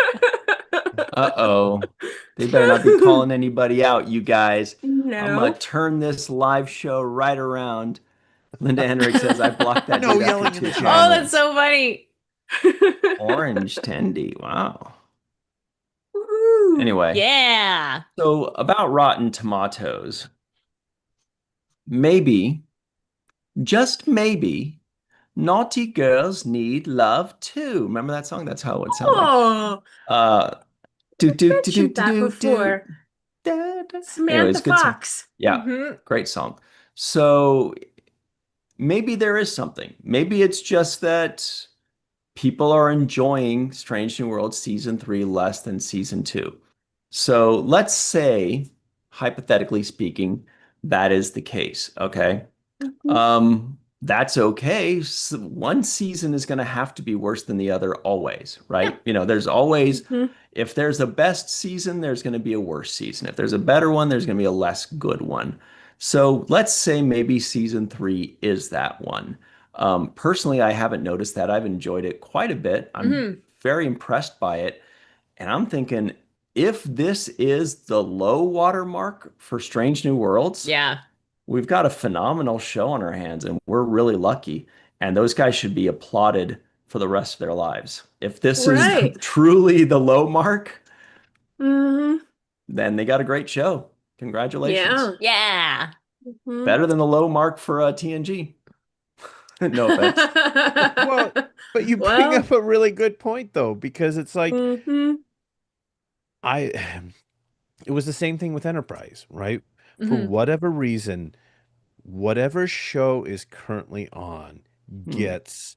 Uh-oh. They better not be calling anybody out, you guys. I'm gonna No. turn this live show right around. Linda Hendrick says I blocked that No dude after yelling in the two Oh, chat. that's comments. so funny. Orange Tendy. Wow. Woo. Anyway, Yeah. so about Rotten Tomatoes, maybe, just maybe, naughty girls need love too. Remember that song? That's how it would sound like. Oh, Uh, do do do do mentioned do that do do. before. Da, da. Samantha Anyways, good song. Fox. Yeah, Hmm. great song. So maybe there is something. Maybe it's just that people are enjoying Strange New Worlds season three less than season two. So let's say, hypothetically speaking, that is the case. Okay. Mhm. That's okay. One season is going to have to be worse than the other always, Yeah. right? You know, there's always, Mhm. if there's a best season, there's going to be a worse season. If there's a better one, there's going to be a less good one. So let's say maybe season three is that one. Personally, I haven't noticed that. I've enjoyed it quite a bit. I'm Hmm. very impressed by it. And I'm thinking, if this is the low water mark for Strange New Worlds, Yeah. we've got a phenomenal show on our hands, and we're really lucky. And those guys should be applauded for the rest of their lives. If this is Right. truly the low mark, Hmm. then they got a great show. Congratulations. Yeah. Yeah. Hmm. Better than the low mark for TNG. No offense. Well, but you bring Well, up a really good point though, because it's like hmm. I it was the same thing with Enterprise, right? For Hmm. whatever reason, whatever show is currently on Hmm. gets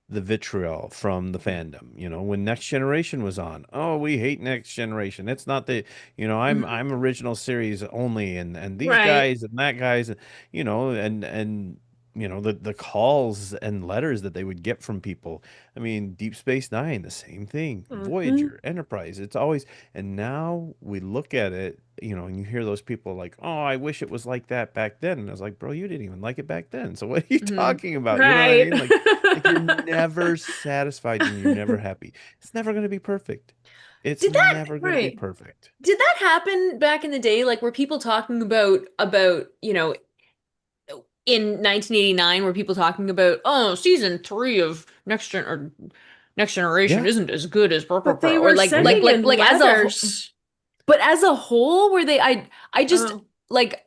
the vitriol from the fandom. You know, when Next Generation was on, oh, we hate Next Generation. It's not the, Hmm. I'm original series only, and these Right. guys and that guys, and the calls and letters that they would get from people. I mean, Deep Space Nine, the same thing. Hmm. Voyager, Enterprise, it's always, and now we look at it, and you hear those people like, oh, I wish it was like that back then. And I was like, bro, you didn't even like it back then. So what are you Hmm. talking about? You know what I Right. mean? Like you're never satisfied and you're never happy. It's never going to be perfect. It's Did that never going to be Right. perfect. did that happen back in the day? Like, were people talking about, in 1989, were people talking about, oh, season three of Next Generation Yeah. isn't as good as blah, blah, But blah, they or were like Oh yeah. like sending like in like as letters. but as a whole, were they? I just Oh. like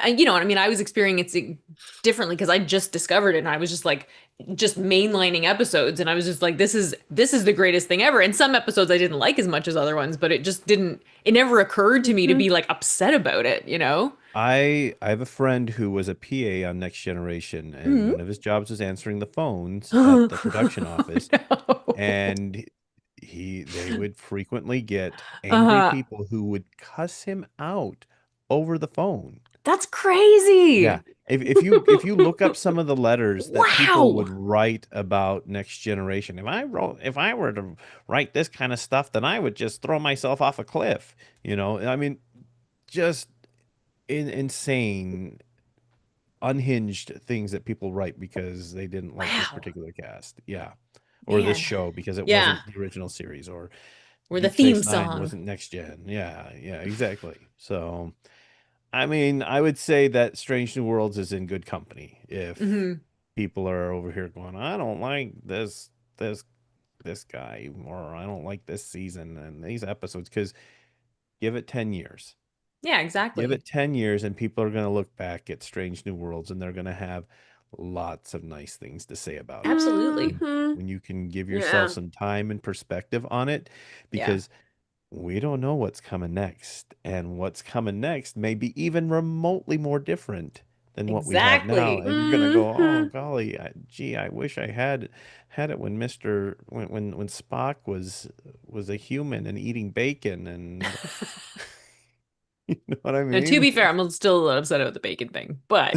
you know what I mean. I was experiencing it differently because I just discovered it, and I was just like just mainlining episodes, and I was just like, this is the greatest thing ever. And some episodes I didn't like as much as other ones, but it just didn't. It never occurred to me to Hmm. be like upset about it, you know? I have a friend who was a PA on Next Generation, and Mhm. one of his jobs was answering the phones at the production Oh office, no. and they would frequently get angry Uh, people who would cuss him out over the phone. that's Yeah. crazy. If you look up some of the letters that people would Wow. write about Next Generation, if I were to write this kind of stuff, then I would just throw myself off a cliff. I mean, just insane, unhinged things that people write because they didn't like this Wow. particular cast. Yeah. Or this Man. show because it Yeah. wasn't the original series, or Or the Deep theme Space Nine song. wasn't next gen. Yeah, yeah, exactly. So, I mean, I would say that Strange New Worlds is in good company if Hmm. people are over here going, I don't like this this guy, or I don't like this season and these episodes, because give it 10 years. Yeah, Give exactly. it 10 years and people are going to look back at Strange New Worlds and they're going to have lots of nice things to say about it. Absolutely. Hmm. When you can give yourself Yeah. some time and perspective on it, Yeah. because we don't know what's coming next. And what's coming next may be even remotely more different than what we have now. Exactly. And you're gonna go, oh Hmm. golly, gee, I wish I had it when Mr. When Spock was a human and eating bacon, and you know what I Now, to mean? be fair, I'm still a little upset about the bacon thing, but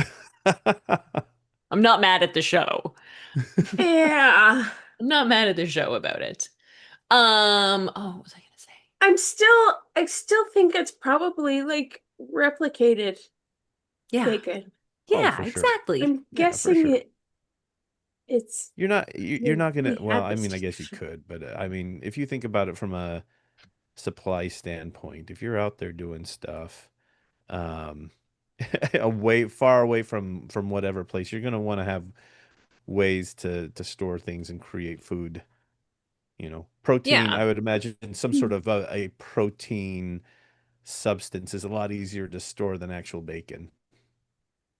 I'm not mad at the show. Yeah. I'm not mad at the show about it. Oh, what was I gonna say? I still think it's probably like replicated Yeah. bacon. Oh, Yeah, for sure. exactly. I'm Yeah, for guessing sure. it's You're they not gonna, they well, had I this mean, I guess you discussion. could, but I mean, if you think about it from a supply standpoint, if you're out there doing stuff, um, far away from whatever place, you're gonna want to have ways to store things and create food. Protein, Yeah. I would imagine some sort of a protein substance is a lot easier to store than actual bacon.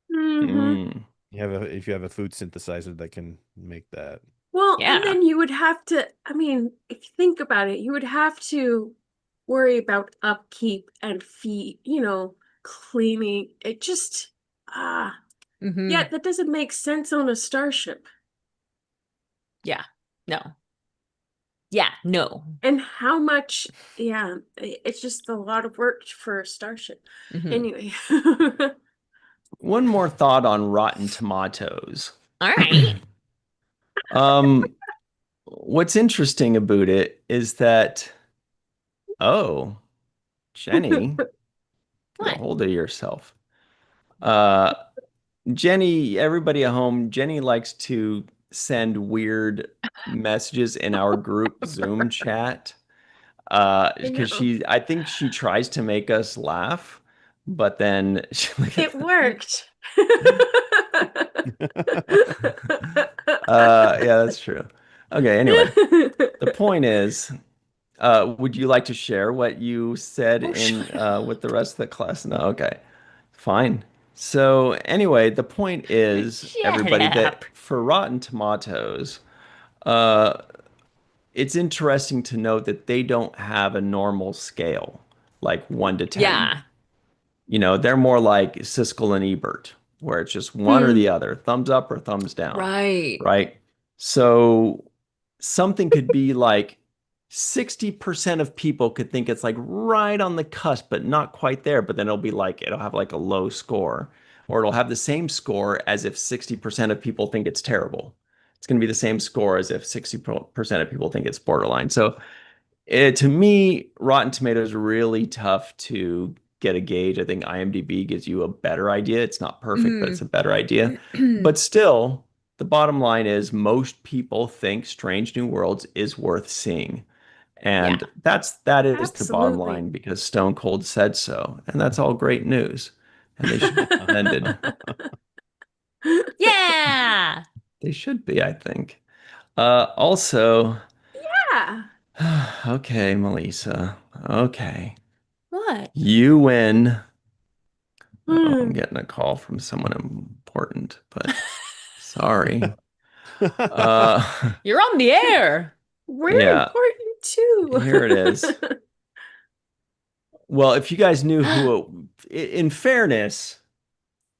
Hmm. Mm. If you have a food synthesizer that can make that. Well, and Yeah. then you would have to, I mean, if you think about it, you would have to worry about upkeep and feed, cleaning. It just, Hmm. yeah, that doesn't make sense on a starship. Yeah. No. Yeah, no. And how much, yeah, it's just a lot of work for a starship. Hmm. Anyway. One more thought on Rotten Tomatoes. All right. Um, what's interesting about it is that, oh, Jenny, get a What? hold of yourself. Uh, Jenny, everybody at home, Jenny likes to send weird messages in our group Zoom chat. I Because know. I think she tries to make us laugh, but then look at It worked. yeah, that's true. Okay, anyway, the point is, would you like to share what you said Oh, in shut up. with the rest of the class? No, okay, fine. So anyway, the point is, Shut everybody, up. that for Rotten Tomatoes, uh, it's interesting to note that they don't have a normal scale, like 1 to 10. Yeah. They're more like Siskel and Ebert, where it's just one or the Hmm. other, thumbs up or thumbs down, Right. right? So something could be like 60% of people could think it's like right on the cusp, but not quite there. But then it'll have like a low score, or it'll have the same score as if 60% of people think it's terrible. It's going to be the same score as if 60% of people think it's borderline. So to me, Rotten Tomatoes is really tough to get a gauge. I think IMDb gives you a better idea. It's not perfect, but it's Hmm. a better idea. But still, the bottom line is most people think Strange New Worlds is worth seeing. Yeah. And that is the bottom Absolutely. line because Stone Cold said so. And that's all great news. And they should be commended. Yeah. They should be, I think. Also, Yeah. okay, Melissa. Okay. What? You win. Oh, I'm Hmm. getting a call from someone important, but sorry. Uh, You're on the air. We're yeah, important too. here it is. Well, if you guys knew in fairness,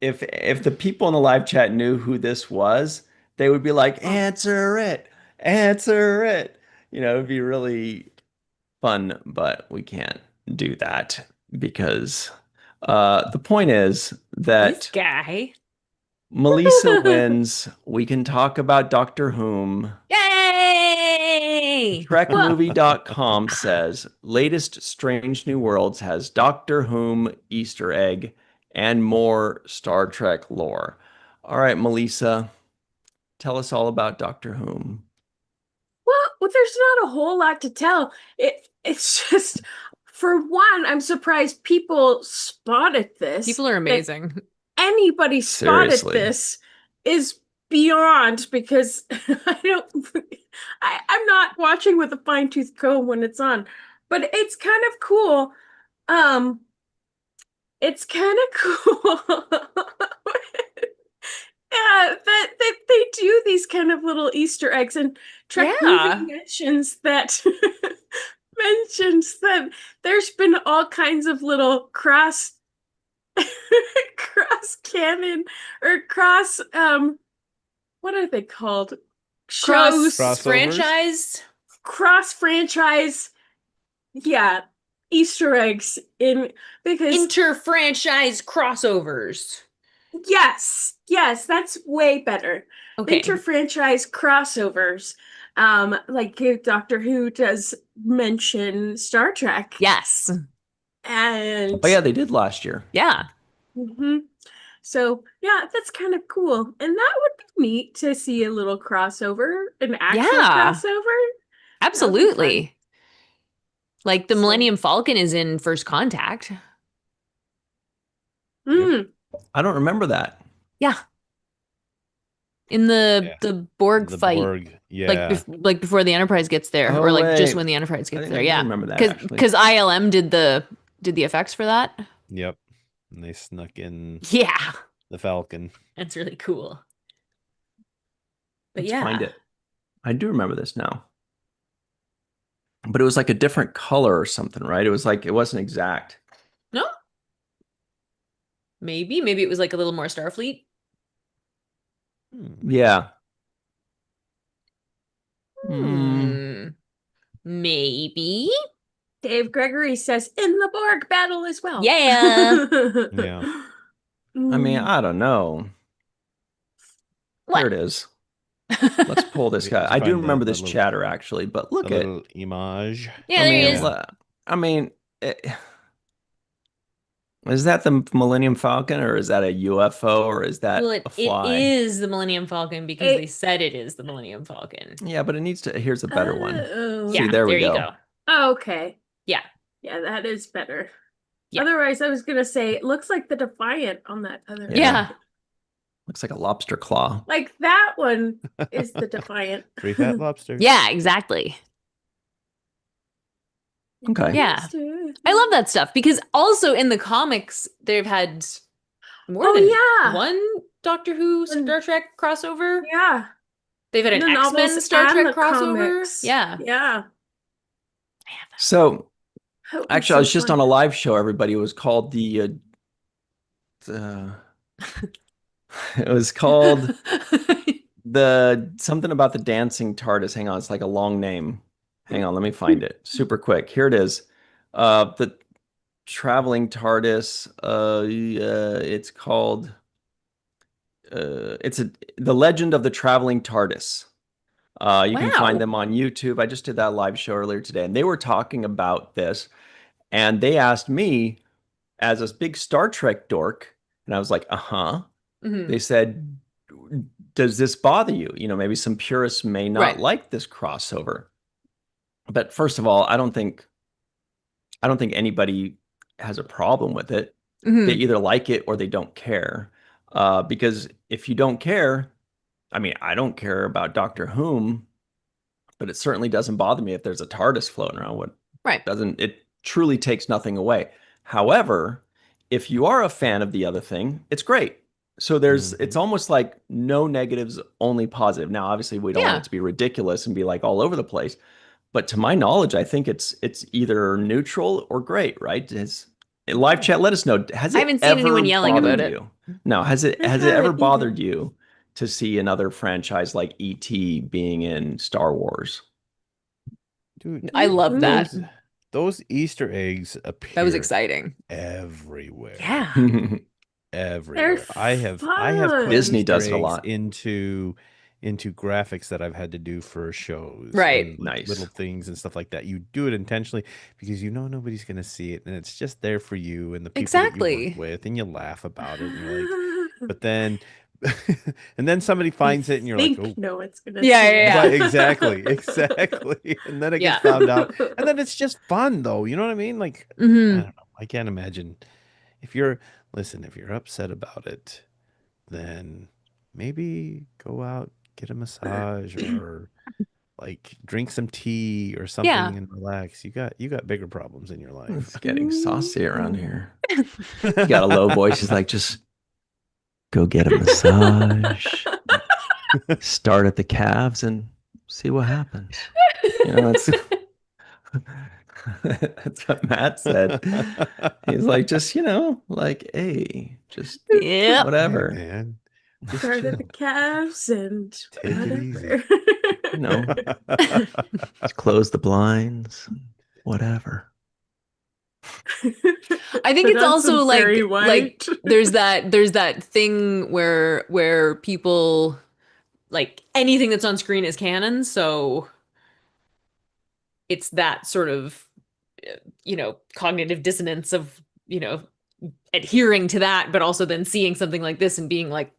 if the people in the live chat knew who this was, they would be like, Oh, answer it, answer it. It'd be really fun, but we can't do that because the point is This that guy. Melissa wins. We can talk about Doctor Whom. Yay! well, TrekMovie.com says latest Strange New Worlds has Doctor Whom Easter egg and more Star Trek lore. All right, Melissa, tell us all about Doctor Whom. well, well, there's not a whole lot to tell. It's just, for one, I'm surprised people spotted this. People are That amazing. anybody spotted Seriously. this is beyond, because I'm not watching with a fine-tooth comb when it's on, but it's kind of cool. It's kind of cool. Yeah, that they do these kind of little Easter eggs, and Trek Yeah. movie mentions that there's been all kinds of little cross canon, or what are they called? Shows, Cross franchise. cross franchise, yeah, Easter eggs in, because Inter-franchise crossovers. yes, that's way better. Okay. Inter-franchise crossovers. Like Doctor Who does mention Star Trek. Yes. And Oh yeah, they did last year. Yeah. Mhm. So yeah, that's kind of cool. And that would be neat to see a little crossover, an actual Yeah. crossover. Absolutely. Like the So- Millennium Falcon is in First Contact. Mm. I don't remember that. Yeah. In the Borg The fight. Borg, yeah. Like before the Enterprise gets there, Oh, or like just wait. when the Enterprise I gets think there. I do Yeah. remember that, actually. Because ILM did the effects for that. Yep. And they snuck in Yeah. the Falcon. That's really cool. But Let's yeah. find it. I do remember this now. But it was like a different color or something, right? It was like, it wasn't exact. No? Maybe it was like a little more Starfleet. Yeah. Maybe. Dave Gregory says in the Borg battle as well. Yeah. Yeah. I mean, I don't know. What? There it is. Let's pull this guy. Did you I do find remember the this little- chatter, actually, but look A at, little image. Yeah, I there mean, he is. I mean, is that the Millennium Falcon, or is that a UFO, or is that Well, a it fly? is the Millennium Falcon because It- they said it is the Millennium Falcon. Yeah, but it needs to, here's a better one. Oh. See, Yeah, there we you go. go. Oh, okay. Yeah. Yeah, that is better. Yeah. Otherwise, I was gonna say it looks like the Defiant on that other. Yeah. Looks like a lobster claw. Like that one is the Defiant. Free fat lobster. Yeah, exactly. Okay. Yeah. I love that stuff because also in the comics they've had more Oh, than yeah. one Doctor Who Star Trek crossover. Yeah. They've had an The X-Men novels Star and Trek the crossover. comics. Yeah. Yeah. So, That would be actually, I so was just fun. on a live show, everybody. It was called it was called something about the dancing TARDIS. Hang on, it's like a long name. Hang on, let me find it super quick. Here it is. The traveling TARDIS. It's called The Legend of the Traveling TARDIS. You can Wow. find them on YouTube. I just did that live show earlier today, and they were talking about this, and they asked me as a big Star Trek dork, and I was like, uh-huh. Mhm. They said, does this bother you? You know, maybe some purists may not Right. like this crossover. But first of all, I don't think anybody has a problem with it. Mhm. They either like it or they don't care. Because if you don't care, I mean, I don't care about Doctor Whom, but it certainly doesn't bother me if there's a TARDIS floating around. Right. It truly takes nothing away. However, if you are a fan of the other thing, it's great. So it's almost like no negatives, only positive. Now, obviously, we don't want Yeah. it to be ridiculous and be like all over the place. But to my knowledge, I think it's either neutral or great, right? In live chat, let us know. Has I it haven't seen ever anyone yelling about bothered it. you? No, has it I ever haven't either. bothered you to see another franchise like ET being in Star Wars? Dude, I love that. those Easter eggs appear That was exciting. everywhere. Yeah. Everywhere. I have fun. put Disney Easter does it a eggs lot. into graphics that I've had to do for shows. Right. and Nice. Little things and stuff like that. You do it intentionally because you know nobody's gonna see it and it's just there for you and the people that you Exactly. work with and you laugh about it and you're like, but then And then somebody finds it and you're like, think oh, no one's gonna Yeah, see yeah, right, yeah. exactly. And then it Yeah. gets found out. And then it's just fun though. You know what I mean? Like, I Hmm. don't know. I can't imagine if you're if you're upset about it, then maybe go out, get a massage or like drink some tea or Yeah. something and relax. You got bigger problems in your life. It's getting saucy around Mm. here. He got a low voice. He's like, just go get a massage, start at the calves and see what happens. You know, that's what Matt said. He's like, just, like, hey, just Yep. Hey, whatever. man. Just Start at the chill. calves and Take it easy. whatever. You know, just close the blinds, whatever. I think Put it's on also some Barry White. there's that thing where people like anything that's on screen is canon, so it's that sort of cognitive dissonance of adhering to that, but also then seeing something like this and being like,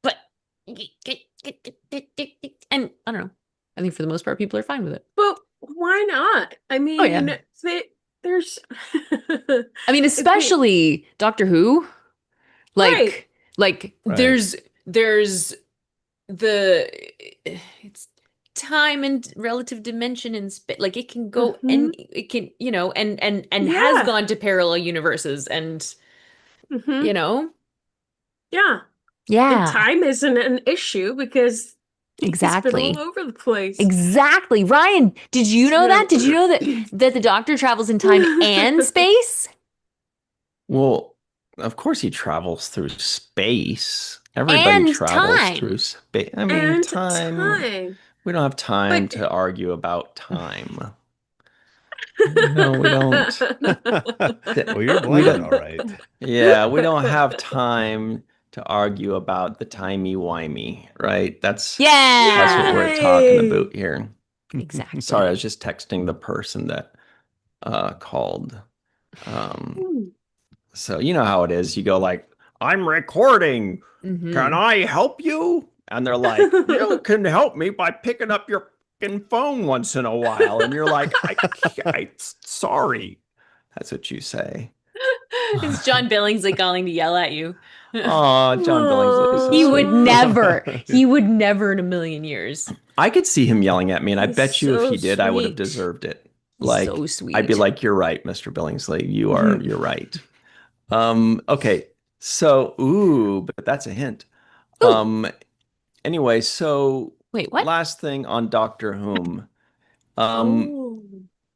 but and I don't know. I think for the most part, people are fine with it. But why not? I Oh yeah. mean, there's I mean, especially Doctor Who. Right. Like Right. there's the it's time and relative dimension and space. Like it can go and it can, and has Yeah. gone to parallel universes and Mhm. yeah. Yeah. And time isn't an issue because he's been Exactly. all over the place. Exactly. Ryan, did you know that? Did you know that the Doctor travels in time and space? Well, of course he travels through space. Everybody And travels time. through space. I mean, And time. We don't have time But- to argue about time. No, we don't. Well, you're We blaming, don't. all right. Yeah, we don't have time to argue about the timey-wimey, right? That's what we're Yeah. talking Yay. about here. Exactly. Sorry, I was just texting the person that called. So you know how it is. You go like, I'm recording. Mhm. Can I help you? And they're like, you can help me by picking up your fucking phone once in a while. And you're like, sorry. That's what you say. It's John Billingsley calling to yell at you. Oh, John Billingsley. So He sweet. would never. He would never in a million years. I could see him yelling at me, and I He's bet you if so he did, I would have sweet. deserved it. He's Like, so sweet. I'd be like, you're right, Mr. Billingsley. You're right. Okay. So, but that's a hint. Ooh. Anyway, so Wait, what? last thing on Doctor Whom. Oh.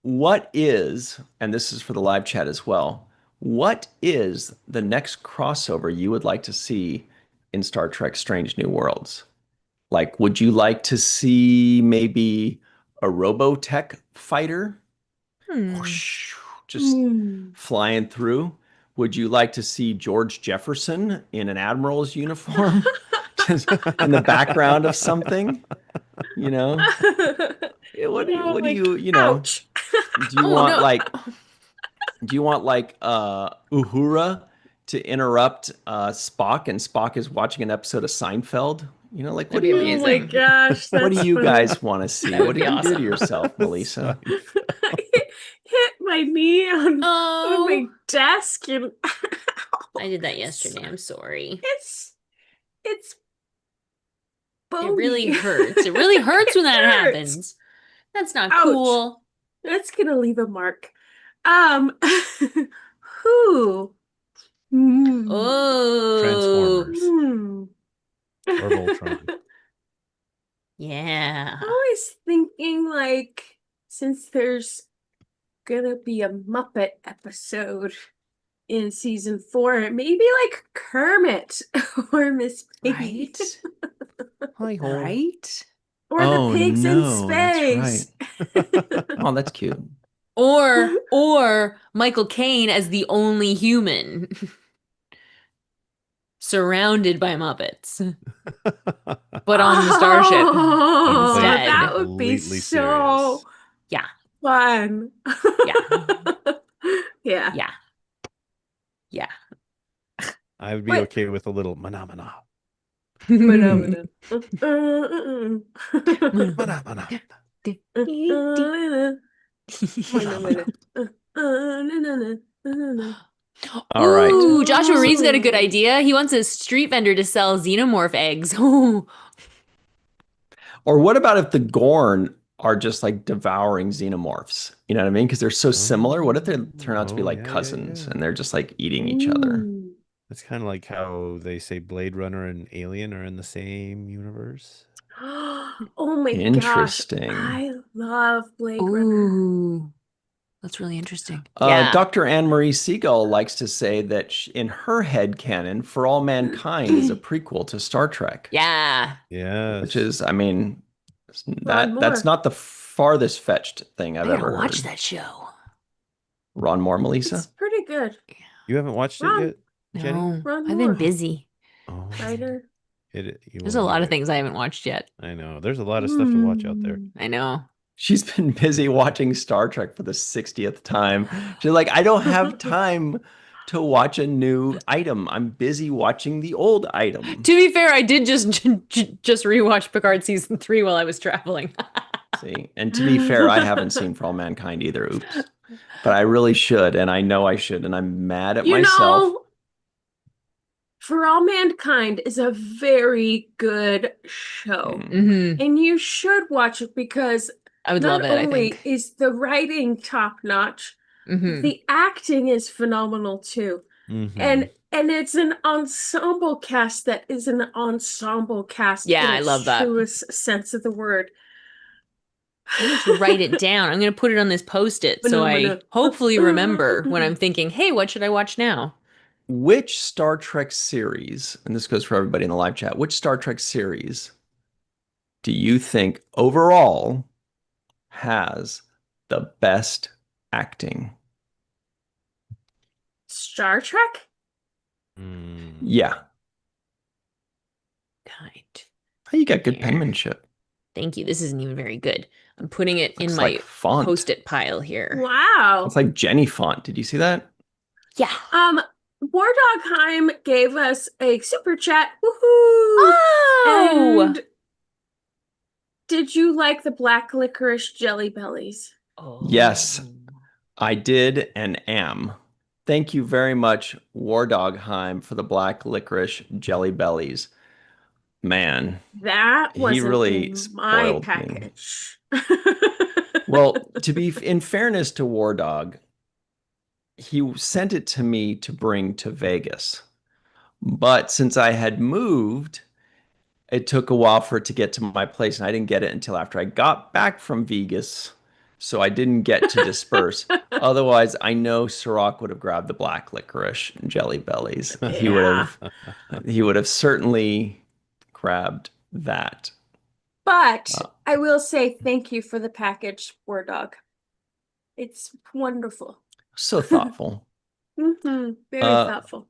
What is, and this is for the live chat as well, what is the next crossover you would like to see in Star Trek Strange New Worlds? Like, would you like to see maybe a Robotech fighter? Whoosh, just flying through? Would you like to see George Jefferson in an admiral's uniform? Just in the background of something? You know? What do you know? Ouch. Do you want like Uhura to interrupt Spock and Spock is watching an episode of Seinfeld? You know, like what That'd do be you Oh my amazing. gosh, what do that's you funny. guys want to see? That What would did be you do awesome. to yourself, Melissa? Hit my knee on Oh, my desk and I did that yesterday. I'm sorry. it's It bony. really hurts. It really hurts when that hurts. happens. That's not Ouch. cool. That's gonna leave a mark. Who? Oh. Transformers Hmm. or Voltron. Yeah. I was thinking like since there's gonna be a Muppet episode in season 4, maybe like Kermit or Miss Piggy. Right? Hi, Right? Or Oh, the pigs no, in that's space. Oh, that's cute. Or Michael Caine as the only human surrounded by Muppets, but on the starship Oh, instead. that would be Completely so serious. Yeah. fun. Yeah. Yeah. Yeah. I would be But- okay with a little mana. Mana, Mana, mana. All right. Ooh, Joshua So, Reed's got a good idea. He wants a street vendor to sell xenomorph eggs. Oh, or what about if the Gorn are just like devouring xenomorphs? You know what I mean? Because they're so similar. What if they turn out to be like Yeah, cousins yeah. and they're just like eating each other? It's kind of like how they say Blade Runner and Alien are in the same universe. Oh my gosh, Interesting. I love Blade Runner. ooh, that's really interesting. Yeah, Dr. Anne Marie Siegel likes to say that in her head canon, For All Mankind is a prequel to Star Trek, yeah. which Yes. is, I mean, Ron that's Moore. not the farthest fetched thing I've I gotta ever watch heard. that show. Ron Moore, It's Melissa? pretty good. You haven't watched it Ron, yet, Jenny? No, Ron I've been Moore, busy. Oh, writer. There's a you lot of would. things I haven't watched yet. I know. There's a lot of stuff to watch out there. I know. She's been busy watching Star Trek for the 60th time. She's like, I don't have time to watch a new item. I'm busy watching the old item. To be fair, I did just rewatch Picard season 3 while I was traveling. See, and to be fair, I haven't seen For All Mankind either. Oops. But I really should, and I know I should, and I'm mad at You myself. know, For All Mankind is a very good show. Hmm. And you should watch it because I would not love it, I only think. is the writing top notch, Hmm. the acting is phenomenal too. Mm-hmm. And it's an ensemble cast that is an ensemble cast Yeah, in I its love that. truest sense of the word. I need to write it down. I'm going to put it on this post-it so I Phenomena. hopefully remember when I'm thinking, hey, what should I watch now? Which Star Trek series, and this goes for everybody in the live chat, which Star Trek series do you think overall has the best acting? Star Trek? Mm. Yeah. Right. Oh, you got good Here. penmanship. Thank you. This isn't even very good. I'm putting it in Looks my like font. post-it pile here. Wow. It's like Jenny font. Did you see that? Yeah. War Dogheim gave us a super chat. Woohoo! Oh! And did you like the black licorice jelly bellies? Yes, I did and am. Thank you very much, War Dogheim, for the black licorice jelly bellies. Man, That he wasn't really in my spoiled me. package. Well, to be in fairness to War Dog, he sent it to me to bring to Vegas. But since I had moved, it took a while for it to get to my place, and I didn't get it until after I got back from Vegas. So I didn't get to disperse. Otherwise, I know Sirach would have grabbed the black licorice and jelly bellies. Yeah. He would have certainly grabbed that. But I will say thank you for the package, War Dog. It's wonderful. So thoughtful. Very thoughtful.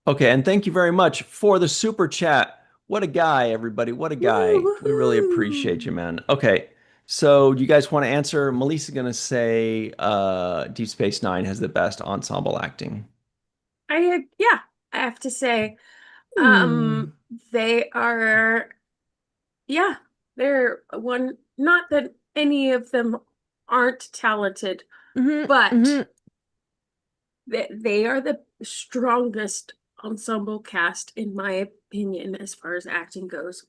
Okay, and thank you very much for the super chat. What a guy, everybody. What a guy. We really appreciate you, man. Okay, so do you guys want to answer? Melissa's going to say Deep Space Nine has the best ensemble acting. I have to say, they are, they're one, not that any of them aren't talented, but they are the strongest ensemble cast, in my opinion, as far as acting goes.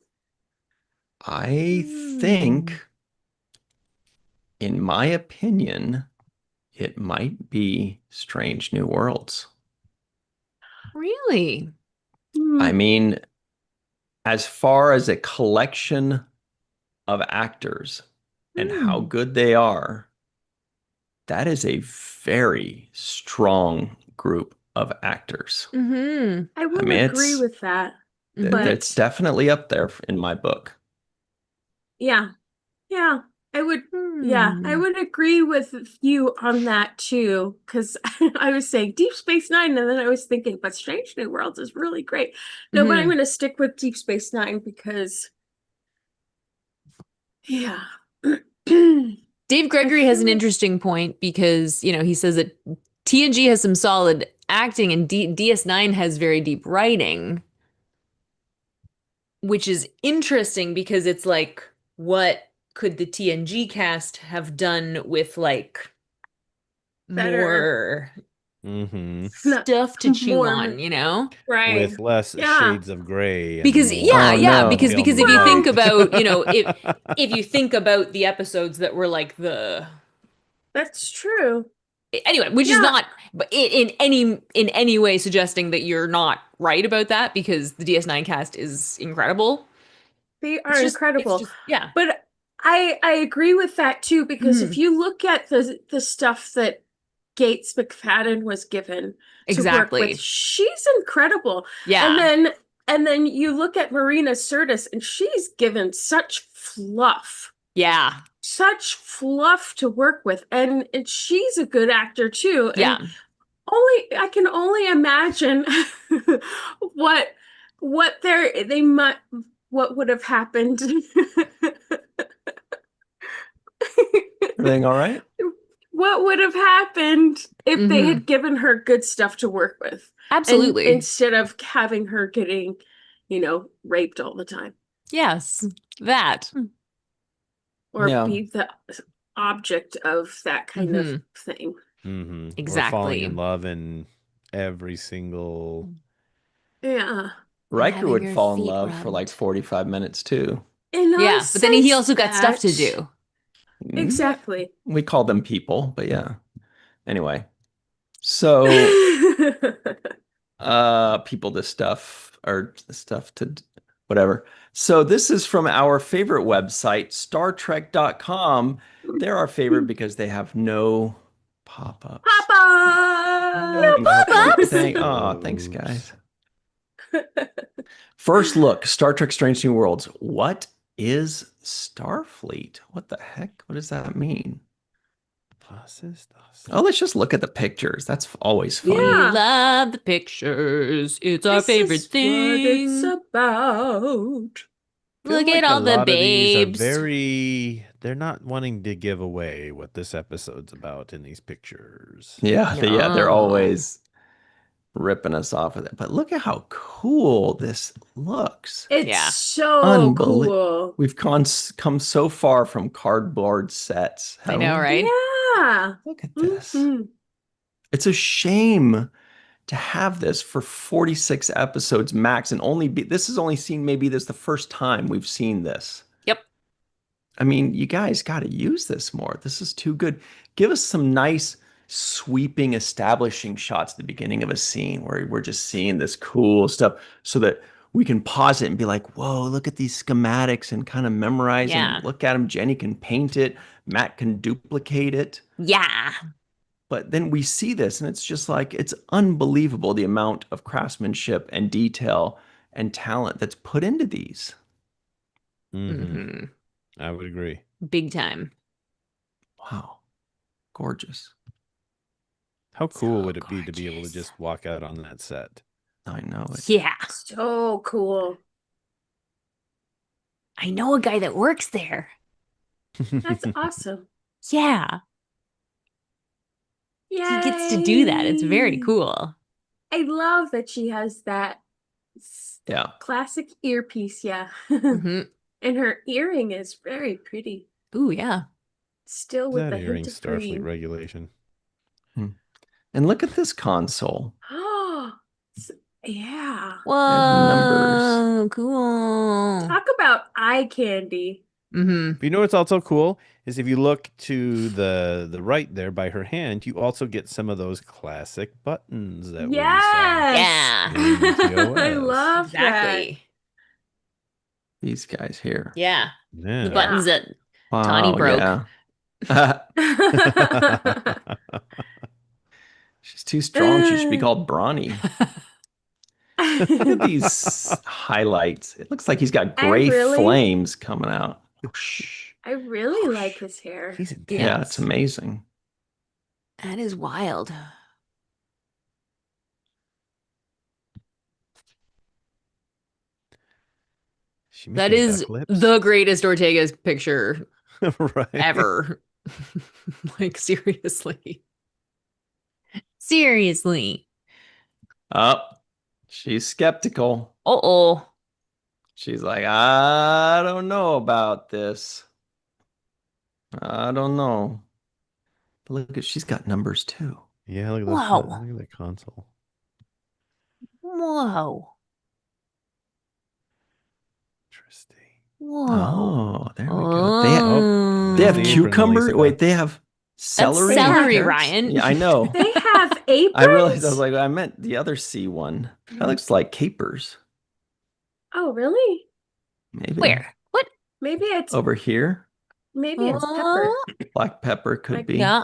I think, in my opinion, it might be Strange New Worlds. Really? I mean, as far as a collection of actors and how good they are, that is a very strong group of actors. I will mean, agree with that. It's definitely up there in my book. Yeah, I would agree with you on that too, because I was saying Deep Space Nine, and then I was thinking, but Strange New Worlds is really great. No, but I'm going to stick with Deep Space Nine because, yeah. Dave Gregory has an interesting point because, he says that TNG has some solid acting and DS9 has very deep writing. which is interesting because it's like, what could the TNG cast have done with like Better. more Mm-hmm. Not stuff to chew more. on, you know? Right. With less Yeah. shades of gray and Because more Oh, yeah, no. because pale if you think moonlight. about, if you think about the episodes that were like the That's true. anyway, which is Yeah. not in any way suggesting that you're not right about that, because the DS9 cast is incredible. They are It's incredible. just yeah. But I agree with that too, because if Mhm. you look at the stuff that Gates McFadden was given to work with, Exactly. she's incredible. Yeah. And then you look at Marina Sirtis, and she's given Yeah. such fluff to work with, and she's a good actor too. And Yeah. I can only imagine what they might what would have happened. Everything all right? What would have happened if they Mhm. had given her good stuff to work with, and Absolutely. instead of having her getting, raped all the time, Yes. That. or Yeah. be the object of that kind of Mhm. thing. Mm-hmm. Or falling Exactly. in love in every single. Yeah. Riker having would your fall in feet love for like rubbed. 45 minutes too. And I Yeah, but then he sense also got stuff to that. do. Exactly. We call them people, but yeah. Anyway, so people to stuff or stuff to whatever. So this is from our favorite website, StarTrek.com. They're our favorite because they have no pop-ups. Papa! pop-ups. Thanks, guys. First look, Star Trek Strange New Worlds. What is Starfleet? What the heck? What does that mean? Oh, let's just look at the pictures. That's always fun. We Yeah. love the pictures. It's our This favorite is what it's thing. about. Look Feel at like a all the lot of these are babes. they're not wanting to give away what this episode's about in these pictures. Yeah, they're No. always ripping us off with it. But look at how cool this looks. It's Yeah. so Unbelievable. cool. We've come so far from cardboard sets. I haven't know, we? right? Yeah. Look at this. Mhm. It's a shame to have this for 46 episodes max and this is only seen, maybe this is the first time we've seen this. Yep. I mean, you guys got to use this more. This is too good. Give us some nice sweeping establishing shots at the beginning of a scene where we're just seeing this cool stuff so that we can pause it and be like, whoa, look at these schematics, and kind of memorize Yeah. them. Look at them. Jenny can paint it. Matt can duplicate it. Yeah. But then we see this and it's just like, it's unbelievable the amount of craftsmanship and detail and talent that's put into these. Mm-hmm. I would agree. Big time. Wow. Gorgeous. How cool So would it be to be able to gorgeous. just walk out on that set? I know it. Yeah. So cool. I know a guy that works there. That's awesome. Yeah. Yay. He gets to do that. It's very cool. I love that she has that Yeah. classic earpiece. Yeah. Mm-hmm. And her earring is very pretty. Ooh, yeah. Still with That the earring hint of Starfleet green. regulation. And look at this console. Oh, yeah. Whoa, cool. Talk about eye candy. Mm-hmm. But you know what's also cool is if you look to the right there by her hand, you also get some of those classic buttons that Yes. Yeah. in I TOS. love that. Exactly. These guys here. Yeah. we saw. The Yeah. buttons that Wow, Tawny broke. yeah. She's too strong. She should be called Brawny. Look at these highlights. It looks like he's got gray flames coming out. I really like his hair. He's intense. Yeah, it's amazing. That is wild. She That making is duck lips? the greatest Ortega's picture right. ever. Like, seriously. Seriously. Oh, she's skeptical. Uh-oh. She's like, I don't know about this. I don't know. But look at she's got numbers too. Yeah, look at the Whoa. look at that console. Whoa. Interesting. Whoa. Oh, there we go. Oh, They there's have the Oh. apron, cucumber. Melissa. Wait, they have That's celery and celery, carrots? Ryan. Yeah, I know. They have I realized I was aprons? like, I meant the other C one. That looks like capers. Oh, really? Maybe Where? What? Maybe it's over here. pepper. Black pepper could Like- be. Yeah.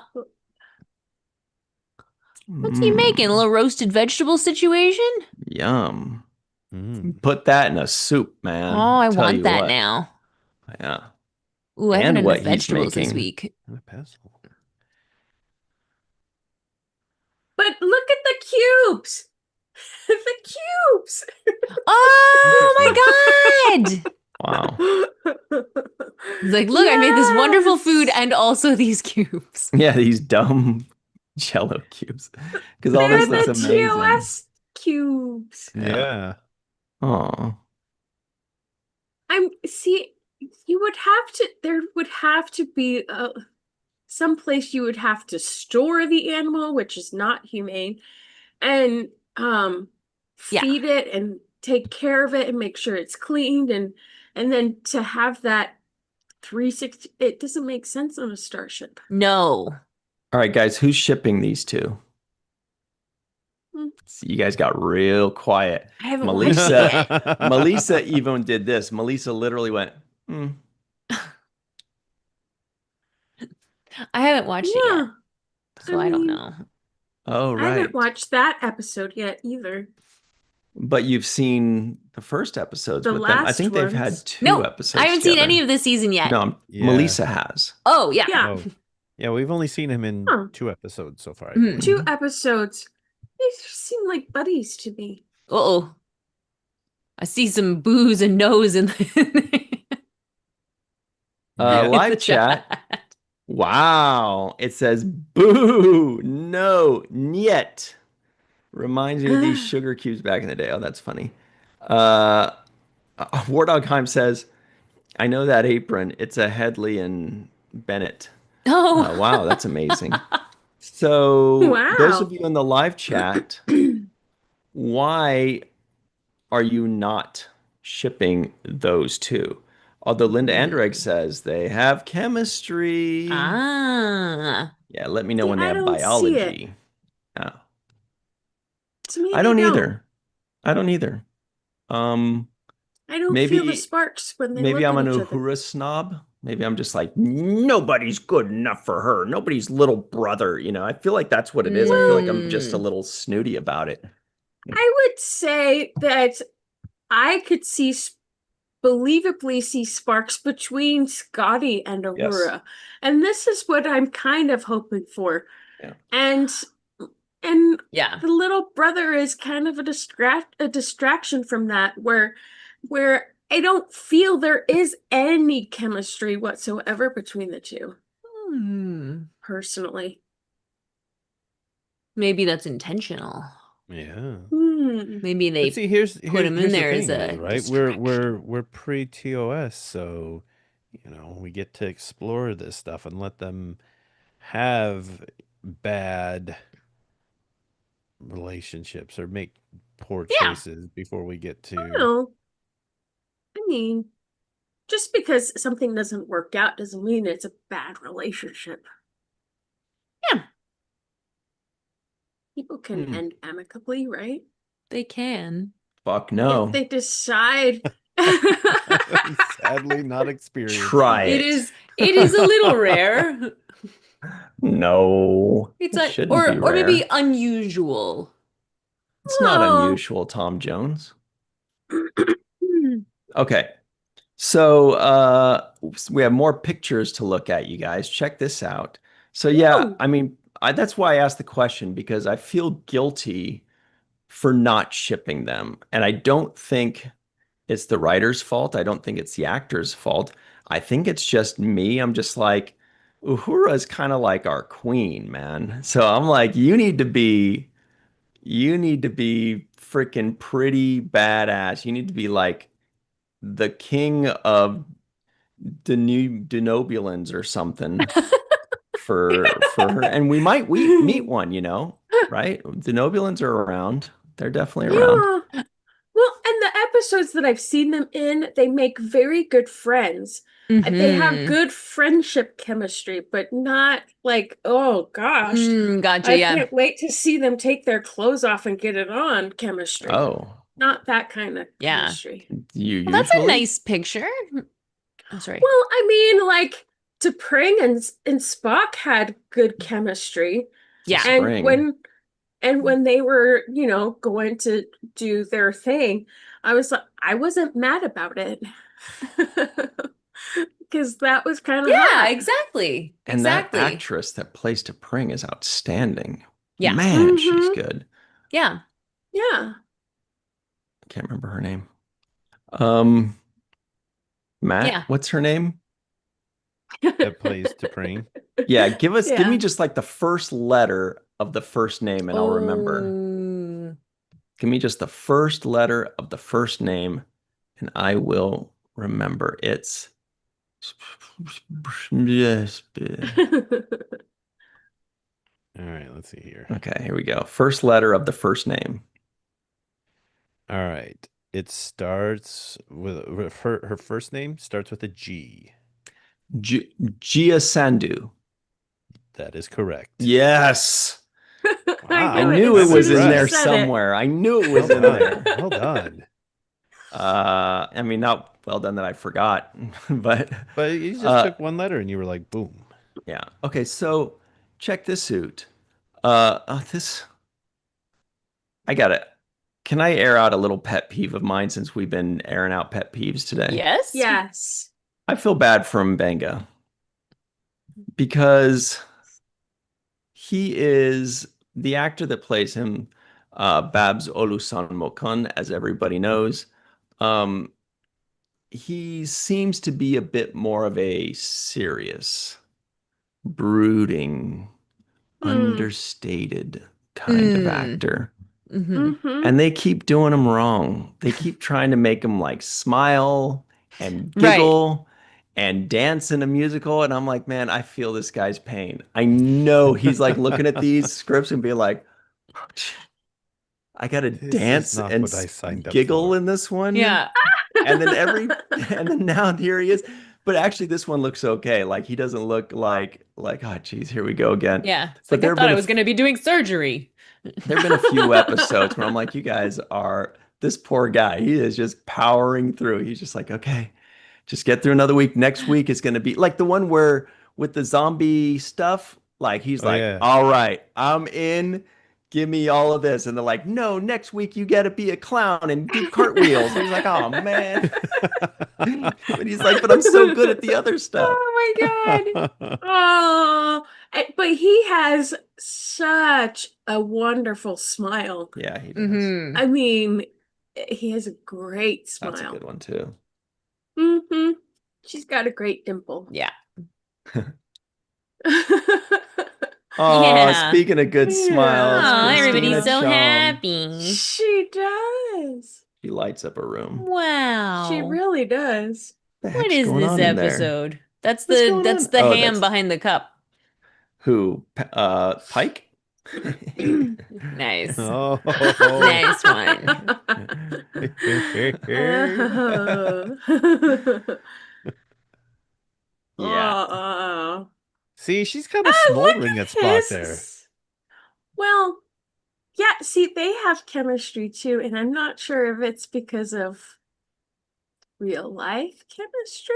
What's he making? A little roasted vegetable situation? Yum. Mm. Put that in a soup, man. Oh, I Tell want you that what. now. Yeah. Ooh, I haven't And had what enough he's vegetables this making. week. And a pestle. But look at the cubes. The cubes. Oh my God! Wow. He's like, look, I made this wonderful food Yes. and also these cubes. Yeah, these dumb Jello cubes. Because all They're this looks the amazing. TOS cubes. Yeah. Oh. You would have to, there would have to be some place you would have to store the animal, which is not humane, and Yeah. feed it and take care of it and make sure it's cleaned, and then to have that 360, it doesn't make sense on a starship. No. All right, guys, who's shipping these two? Hmm. See, you guys got real quiet. I haven't Melissa- watched it. Melissa even did this. Melissa literally went, hmm. I haven't watched it Yeah, yet, so I don't mean, know. Oh, I right. haven't watched that episode yet either. But you've seen the first episodes The with them. I last think they've had ones. 2 No, episodes I haven't seen together. any of this season yet. No, Yeah. Melissa has. Oh, yeah. Yeah. Oh. Yeah, we've only seen him in Huh. 2 episodes so far, I Mhm. believe. 2 episodes. They seem like buddies to me. Uh-oh. I see some boos and no's in the, Yeah. in Live the chat. Wow. It says, boo, no, niet. Reminds me of these sugar cubes back in the day. Oh, that's funny. War Dogheim says, I know that apron. It's a Headley and Bennett. Oh. Wow, that's amazing. So, those Wow. of you in the live chat, why are you not shipping those two? Although Linda Anderegg says they have chemistry. Ah. Yeah, let me know See, when they I have don't see it. biology. Oh. To me, I don't they either. I don't either. I don't feel the Maybe sparks when they maybe look I'm at an each other. Uhura snob. Maybe I'm just like, nobody's good enough for her. Nobody's little brother. You know, I feel like that's what it is. I feel like I'm just a Mm. little snooty about it. I would say that I could believably see sparks between Scotty and Yes. Aurora. And this is what I'm kind of hoping for. Yeah. And Yeah. the little brother is kind of a distraction from that, where I don't feel there is any chemistry whatsoever between the two, Hmm. personally. Maybe that's intentional. Yeah. Maybe they But see, here's put him in here's the there as thing, a though, right? We're pre-TOS, so we get to explore this stuff and let them have bad relationships or make poor Yeah. choices before we get to. No, I mean, just because something doesn't work out doesn't mean it's a bad relationship. Yeah. People can end amicably, right? They can. Fuck no. If they decide. Sadly, not experienced. Try It it. is a little rare. No. It's It like shouldn't be or maybe rare. unusual. It's not Well- unusual, Tom Jones. Okay. So we have more pictures to look at, you guys. Check this out. So yeah, Ooh. I mean, that's why I asked the question, because I feel guilty for not shipping them. And I don't think it's the writer's fault. I don't think it's the actor's fault. I think it's just me. I'm just like, Uhura is kind of like our queen, man. So I'm like, you need to be freaking pretty badass. You need to be like the king of Denobulans or something for her. And we meet one, right? Denobulans are around. They're definitely around. Yeah. Well, and the episodes that I've seen them in, they make very good friends. They have Mm-hmm. good friendship chemistry, but not like, oh gosh, Gotcha, I yeah. can't wait to see them take their clothes off and get it on chemistry. Oh, Not that kind of Yeah. chemistry. you Well, that's a usually? nice picture. Oh, sorry. Well, I mean, like T'Pring and Spock had good chemistry, Yeah. and Spring. when they were, going to do their thing, I wasn't mad about it. Because that was kind of Yeah, hot. exactly. And that Exactly. actress that plays T'Pring is outstanding. Yeah. Man, she's Mhm. good. Yeah. Yeah. I can't remember her name. Matt, Yeah. what's her name? That plays T'Pring. Yeah, give me Yeah. just like the first letter of the first name and I'll remember. Oh. Give me just the first letter of the first name and I will remember. It's yes. All right, let's see here. Okay, here we go. First letter of the first name. All right. It starts with her first name starts with a G. Gia Sandu. That is correct. Yes. Wow. I knew it knew as it was soon as in you there said it. somewhere. I knew it was Well in done. there. Well done. I mean, not well done that I forgot, but But you just uh, took one letter and you were like, boom. yeah. Okay, so check this out. This I got it. Can I air out a little pet peeve of mine since we've been airing out pet peeves today? Yes? Yes. I feel bad for Mbenga because he is the actor that plays him, Babs Olusanmokun, as everybody knows. Um, he seems to be a bit more of a serious, brooding, understated kind of actor. Mm-hmm. And they keep doing him wrong. They keep trying to make him like smile and Right. giggle and dance in a musical. And I'm like, man, I feel this guy's pain. I know he's like looking at these scripts and being like, I gotta This is dance not and what I signed up giggle for. in this one. Yeah. And then now here he is. But actually this one looks okay. Like he doesn't look like, oh geez, here we go again. Yeah. It's But like there I have thought been I a was going to be doing surgery. There have been a few episodes where I'm like, you guys are this poor guy. He is just powering through. He's just like, okay, just get through another week. Next week is going to be like the one where with the zombie stuff, like he's Oh, like, yeah. all right, I'm in. Give me all of this. And they're like, no, next week you got to be a clown and do cartwheels. And he's like, oh man. But he's like, but I'm so good at the other stuff. Oh my God. Oh, but he has such a wonderful smile. Yeah, he does. Mm-hmm. I mean, he has a great smile. That's a good one too. Mm-hmm. She's got a great dimple. Yeah. Oh, Yeah. speaking of good smiles, Yeah. Oh, Christina everybody's so Chong. happy. She does. She lights up a room. Wow. She really does. The What heck's is going this on in there? episode? That's What's the going that's on? the Oh, ham that's- behind the cup. Who? Pike? Nice. Oh. Nice one. Yeah. Oh. See, she's kind of Ah, look smoldering at at Spock his- there. Well, yeah, see, they have chemistry too, and I'm not sure if it's because of real life chemistry,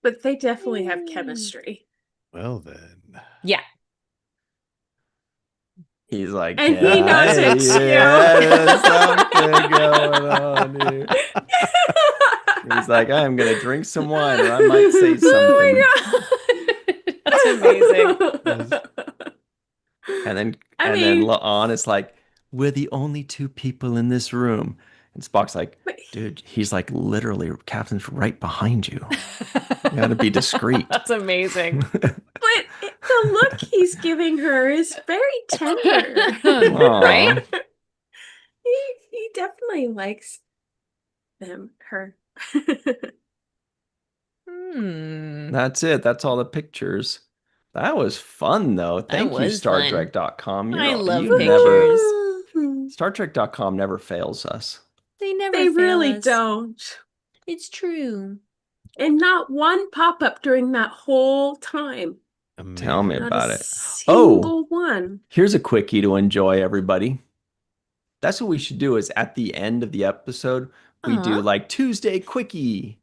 but they definitely have chemistry. Well then. Yeah. He's like, And he knows it too. there's something going on here. He's like, I'm gonna drink some wine, or I might say something. Oh my God. That's amazing. And then I and then mean- La'an is like, we're the only two people in this room. And Spock's like, But- dude, he's like literally Captain's right behind you. You gotta be discreet. That's amazing. But the look he's giving her is very tender. Aw. Right? definitely likes her. That's it. That's all the pictures. That was fun, though. Thank you, was fun. StarTrek.com. I love you pictures. StarTrek.com never fails us. They never They fail really us. don't. It's true. And not one pop-up during that whole time. Tell me Not about a it. single one. Here's a quickie to enjoy, everybody. That's what we should do is at the end of the episode, we do like Tuesday quickie,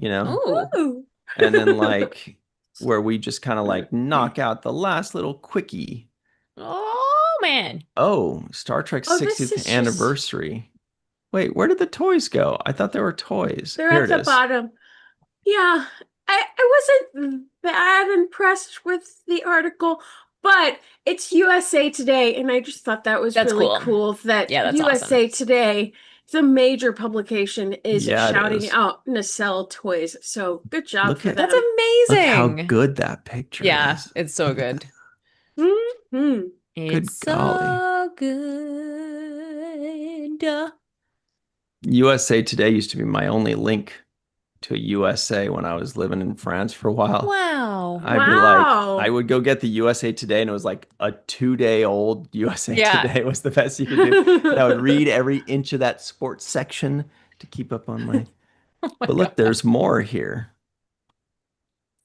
Oh. Ooh. and then like where we just kind of like knock out the last little quickie. Oh, man. Oh, Star Trek Oh, this 60th is just- anniversary. Wait, where did the toys go? I thought there were toys. They're Here at it the is. bottom. Yeah, I wasn't that impressed with the article, but it's USA Today, and I just thought that was That's really cool. cool that Yeah, that's USA awesome. Today, the major publication, is Yeah, it shouting is. out nacelle toys. So good job Look for at- That's them. Look how amazing. good that picture Yeah, is. it's so good. Hmm. It's golly. so good. USA Today used to be my only link to USA when I was living in France for a while. Wow. I'd be like, Wow. I would go get the USA Today, and it was like a 2-day-old USA Yeah. Today was the best you could do. And I would read every inch of that sports section to keep up on my. Oh my But look, God. there's more here.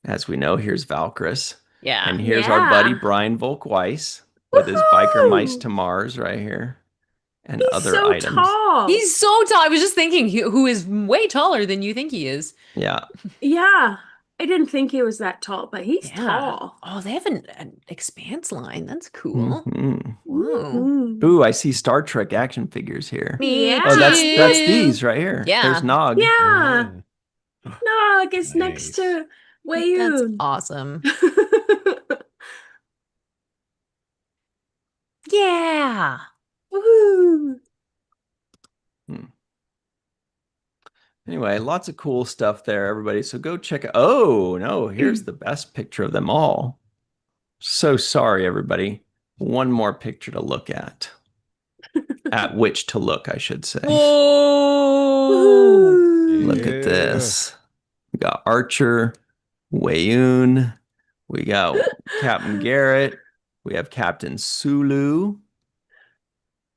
As we know, here's Valkyris. Yeah. And here's our buddy Yeah. Brian Volk-Weiss with his Biker Mice Woohoo! to Mars right here. And He's other so items. tall. He's so tall. I was just thinking, who is way taller than you think he is. Yeah. Yeah. I didn't think he was that tall, but he's tall. Oh, they have an expanse line. That's cool. Mhm. Wow. Mhm. Ooh, I see Star Trek action figures here. Me Yeah. Oh, that's too. these right here. Yeah. There's Nog. Yeah. Nog is next Nice. to That's Wayun. awesome. Yeah. Woohoo. Anyway, lots of cool stuff there, everybody. So go check it. Oh, no, here's the best picture of them all. So sorry, everybody. One more picture to look at. At which to look, I should say. Whoa. Look at this. We got Archer, Wayun. We got Captain Garrett. We have Captain Sulu.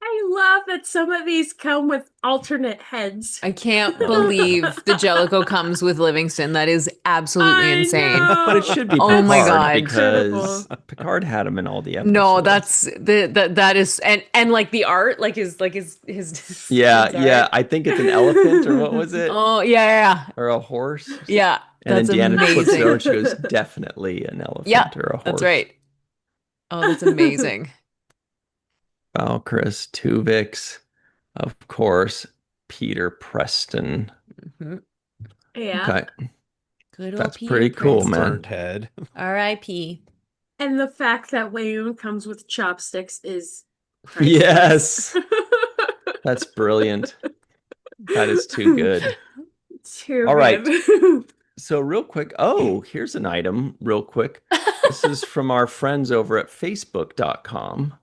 I love that some of these come with alternate heads. I can't believe the Jellicoe comes with Livingston. That is absolutely I insane. know. But it should be Oh Picard my God. because Incredible. Picard had him in all the episodes. No, that's that is and like the art, like his Yeah, his yeah. art. I think it's an elephant or what was it? Oh yeah, Or a horse? yeah, yeah. And That's then Deanna flips it amazing. over and she goes, definitely an elephant Yeah, or a horse. That's right. Oh, that's amazing. Valkyris, Tuvix, of course, Peter Preston. Mhm. Yeah. Okay. Good old That's Peter pretty cool, Preston. man. Burnt head. R.I.P. And the fact that Wayun comes with chopsticks is priceless. Yes. That's brilliant. That is too good. Too All right. good. So real quick. Oh, here's an item real quick. This is from our friends over at facebook.com.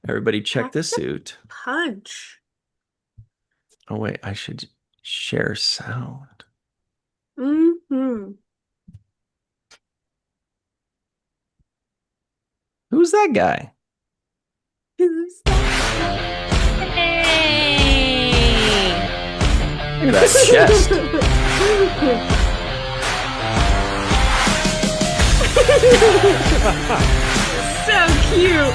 Everybody check Pack this the suit. Punch. Oh, wait, I should share sound. Mm-hmm. Who's that guy? Who's Hey. Look at that chest. So cute.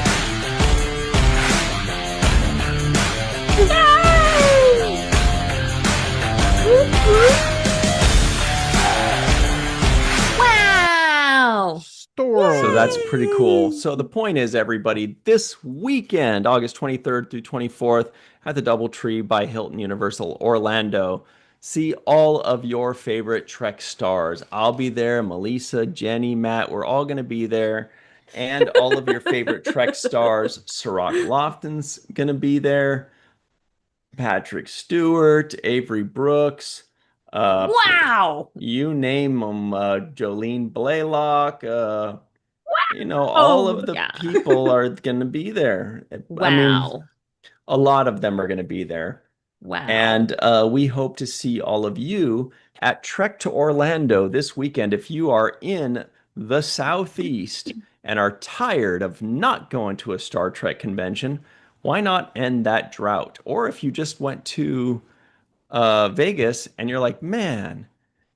Wow. So that's pretty cool. So the point is, everybody, this weekend, August 23rd through 24th, at the DoubleTree by Hilton Universal Orlando, see all of your favorite Trek stars. I'll be there. Melissa, Jenny, Matt, we're all going to be there. And all of your favorite Trek stars. Sirach Lofton's going to be there. Patrick Stewart, Avery Brooks. Wow. You name them, Jolene Blaylock, all of the Yeah. people are going to be there. I mean, Wow. a lot of them are going to be there. Wow. And we hope to see all of you at Trek to Orlando this weekend. If you are in the Southeast and are tired of not going to a Star Trek convention, why not end that drought? Or if you just went to Vegas and you're like, man,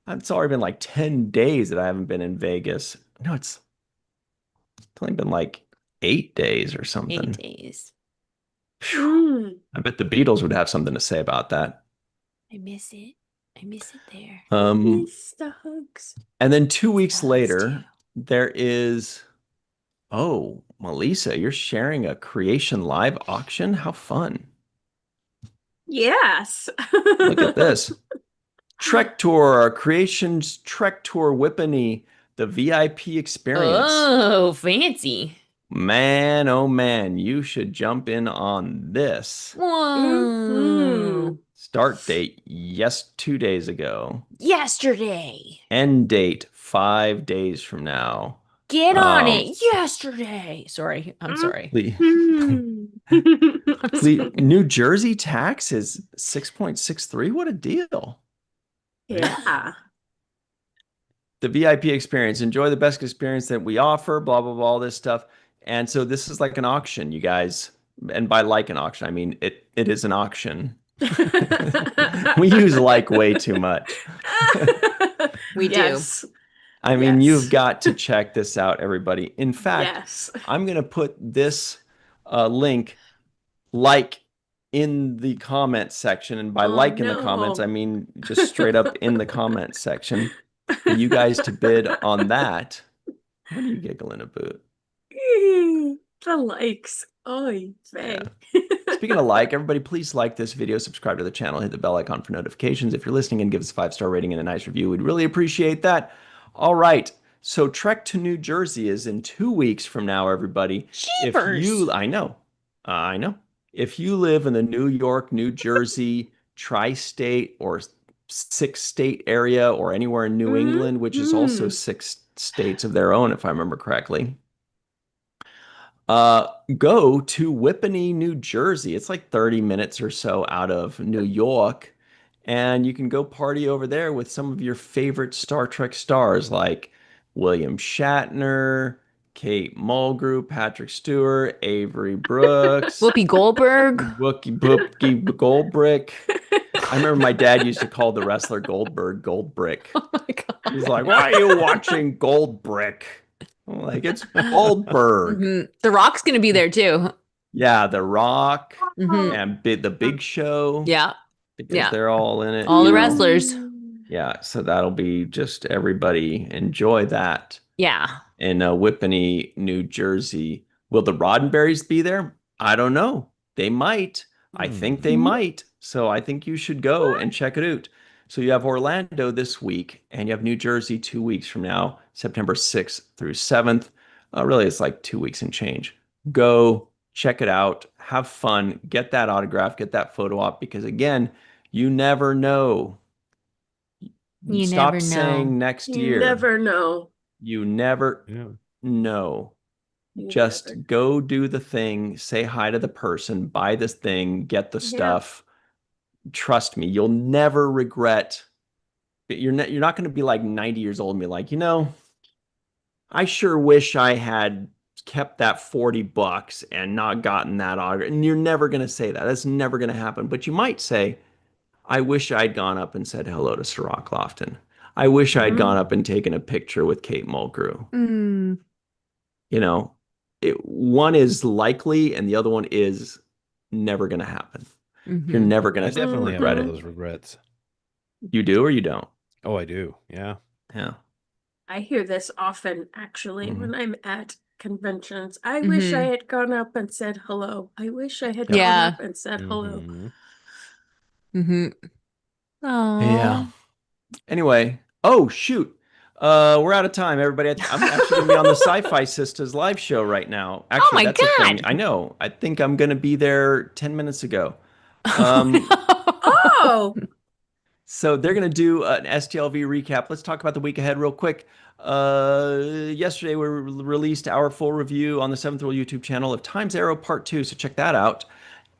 it's already been like 10 days that I haven't been in Vegas. No, it's only been like 8 days or 8 something. days. Mm. I bet the Beatles would have something to say about that. I miss it. I miss it there. Um, Miss the hugs. and then 2 weeks Hugs too. later, there is, oh, Melissa, you're sharing a Creation Live auction? How fun. Yes. Look at this. Trek Tour, Creations Trek Tour Whippany, the VIP experience. Oh, fancy. Man, oh man, you should jump in on this. Whoa. Mhm. Start date, yes, 2 days ago. Yesterday. End date, 5 days from now. Get on Um, it. Yesterday. Sorry. I'm sorry. Mhm. I'm sorry. New Jersey tax is 6.63. What a deal. Yeah. The VIP experience. Enjoy the best experience that we offer, blah, blah, blah, all this stuff. And so this is like an auction, you guys. And by like an auction, I mean it is an auction. We use like way too much. We do. Yes. I mean, you've Yes. got to check this out, everybody. In fact, Yes. I'm going to put this link like in the comment section. And by Oh, like in the comments, no. I mean just straight up in the comment section for you guys to bid on that. What are you giggling about? The likes. Oy vey. Speaking of like, everybody, please like this video, subscribe to the channel, hit the bell icon for notifications. If you're listening, and give us a 5-star rating and a nice review, we'd really appreciate that. All right. So Trek to New Jersey is in 2 weeks from now, everybody. Jeepers. I know. If you live in the New York, New Jersey, tri-state or six-state area or anywhere in New England, which is also Mhm. 6 states of their own, if I remember correctly, go to Whippany, New Jersey. It's like 30 minutes or so out of New York. And you can go party over there with some of your favorite Star Trek stars like William Shatner, Kate Mulgrew, Patrick Stewart, Avery Brooks, Whoopi Goldberg. Wookie Goldbrick. I remember my dad used to call the wrestler Goldberg Goldbrick. Oh my God. He's like, why are you watching Goldbrick? I'm like, it's Goldberg. The Rock's going to be there too. Yeah, The Rock Mhm. and the Big Show. Yeah. Because Yeah. they're all in it. All you the know? wrestlers. Yeah, so that'll be just everybody enjoy that. Yeah. In Whippany, New Jersey. Will the Roddenberrys be there? I don't know. They might. I think they Hmm. might. So I think you should go and check it out. So you have Orlando this week, and you have New Jersey 2 weeks from now, September 6th through 7th. Really, it's like 2 weeks and change. Go check it out, have fun, get that autograph, get that photo op, because again, you never know. You Stop never saying know. next You year. never know. You never Yeah. know. You Just never. go do the thing, say hi to the person, buy this thing, get the Yeah. stuff. Trust me, you'll never regret. You're not going to be like 90 years old and be like, I sure wish I had kept that $40 and not gotten that autograph. And you're never going to say that. That's never going to happen. But you might say, I wish I'd gone up and said hello to Sirach Lofton. I wish I'd gone up and taken a picture with Kate Mulgrew. Mm. One is likely and the other one is never going to happen. You're Mhm. never I going to definitely have regret one of it. those regrets. You do or you don't? Oh, I do. Yeah. Yeah. I hear this often, actually, Mhm. when I'm at conventions. I wish I had gone up and said hello. I wish I had gone Yeah. up and said hello. Mhm. Mhm. Oh. Yeah. Anyway, oh shoot. We're out of time, everybody. I'm actually going to be on the Sci-Fi Sisters live show right now. Actually, my that's a thing. God. I know. I think I'm going to be there 10 minutes ago. Oh, So they're going to do an STLV recap. Let's talk about the week ahead real quick. Yesterday, we released our full review on the Seventh World YouTube channel of Time's Arrow Part 2, so check that out.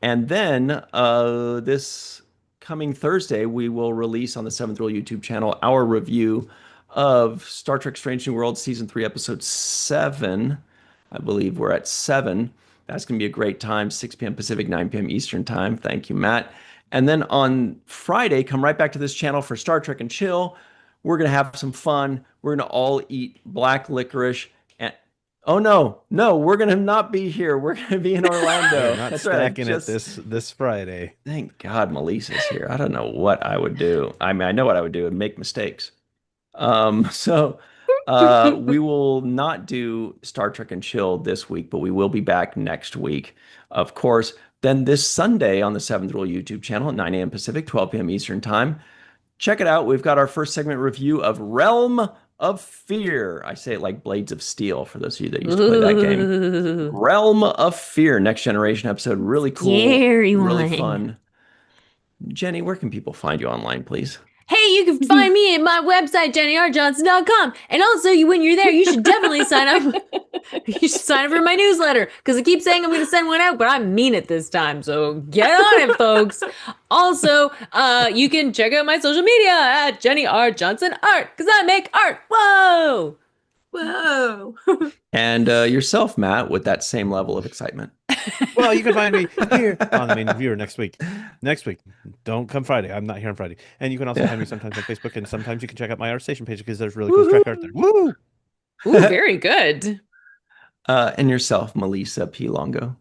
And then this coming Thursday, we will release on the Seventh Rule YouTube channel our review of Star Trek Strange New Worlds Season 3, Episode 7. I believe we're at 7. That's going to be a great time, 6 p.m. Pacific, 9 p.m. Eastern Time. Thank you, Matt. And then on Friday, come right back to this channel for Star Trek and Chill. We're going to have some fun. We're going to all eat black licorice. And oh, no, we're going to not be here. We're going to be in Orlando. We're not That's right. stacking it this Friday. Thank God Melissa's here. I don't know what I would do. I mean, I know what I would do and make mistakes. So we will not do Star Trek and Chill this week, but we will be back next week, of course. Then this Sunday on the Seventh Rule YouTube channel at 9 a.m. Pacific, 12 p.m. Eastern Time. Check it out. We've got our first segment review of Realm of Fear. I say it like Blades of Steel for those of you that used to play that game. Realm of Fear, Next Generation episode. Really cool. Scary really one. fun. Jenny, where can people find you online, please? Hey, you can find me at my website, jennyrjohnson.com. And also, when you're there, you should definitely sign up. You should sign up for my newsletter because I keep saying I'm going to send one out, but I mean it this time. So get on it, folks. Also, you can check out my social media at Jenny R. Johnson Art because I make art. Whoa! Whoa. And yourself, Matt, with that same level of excitement. Well, you can find me here on the main viewer next week. Next week. Don't come Friday. I'm not here on Friday. And you can also find me sometimes on Facebook, and sometimes you can check out my art station page because there's really cool track art there. Woo! Ooh, very good. And yourself, Melissa P. Longo.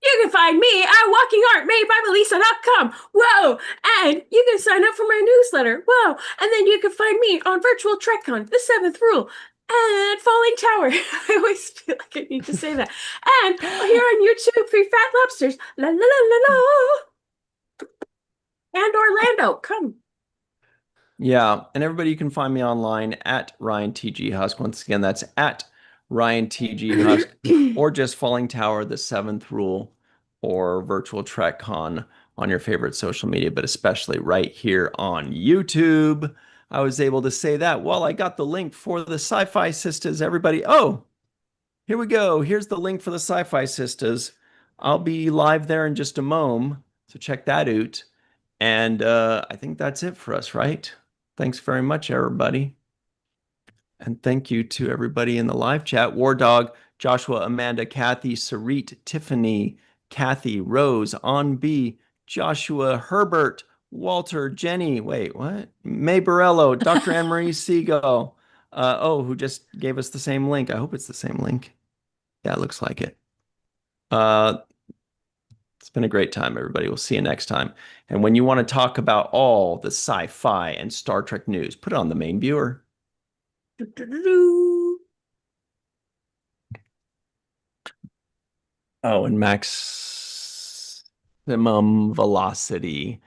You can find me at walkingartmadebymelissa.com. Whoa! And you can sign up for my newsletter. Whoa! And then you can find me on Virtual TrekCon, The Seventh Rule, and Falling Tower. I always feel like I need to say that. And here on YouTube, Three Fat Lobsters. La la la la la. And Orlando, come. Yeah, and everybody, you can find me online at Ryan TG Husk. Once again, that's at Ryan TG Husk, or just Falling Tower, The Seventh Rule, or Virtual TrekCon on your favorite social media, but especially right here on YouTube. I was able to say that while I got the link for the Sci-Fi Sisters, everybody. Oh, here we go. Here's the link for the Sci-Fi Sisters. I'll be live there in just a moment, so check that out. And I think that's it for us, right? Thanks very much, everybody. And thank you to everybody in the live chat. War Dog, Joshua, Amanda, Kathy, Sarit, Tiffany, Kathy, Rose, On B, Joshua, Herbert, Walter, Jenny, wait, what? May Borello, Dr. Anne-Marie Siegel, who just gave us the same link. I hope it's the same link. Yeah, it looks like it. It's been a great time, everybody. We'll see you next time. And when you want to talk about all the sci-fi and Star Trek news, put it on the main viewer. Oh, and maximum velocity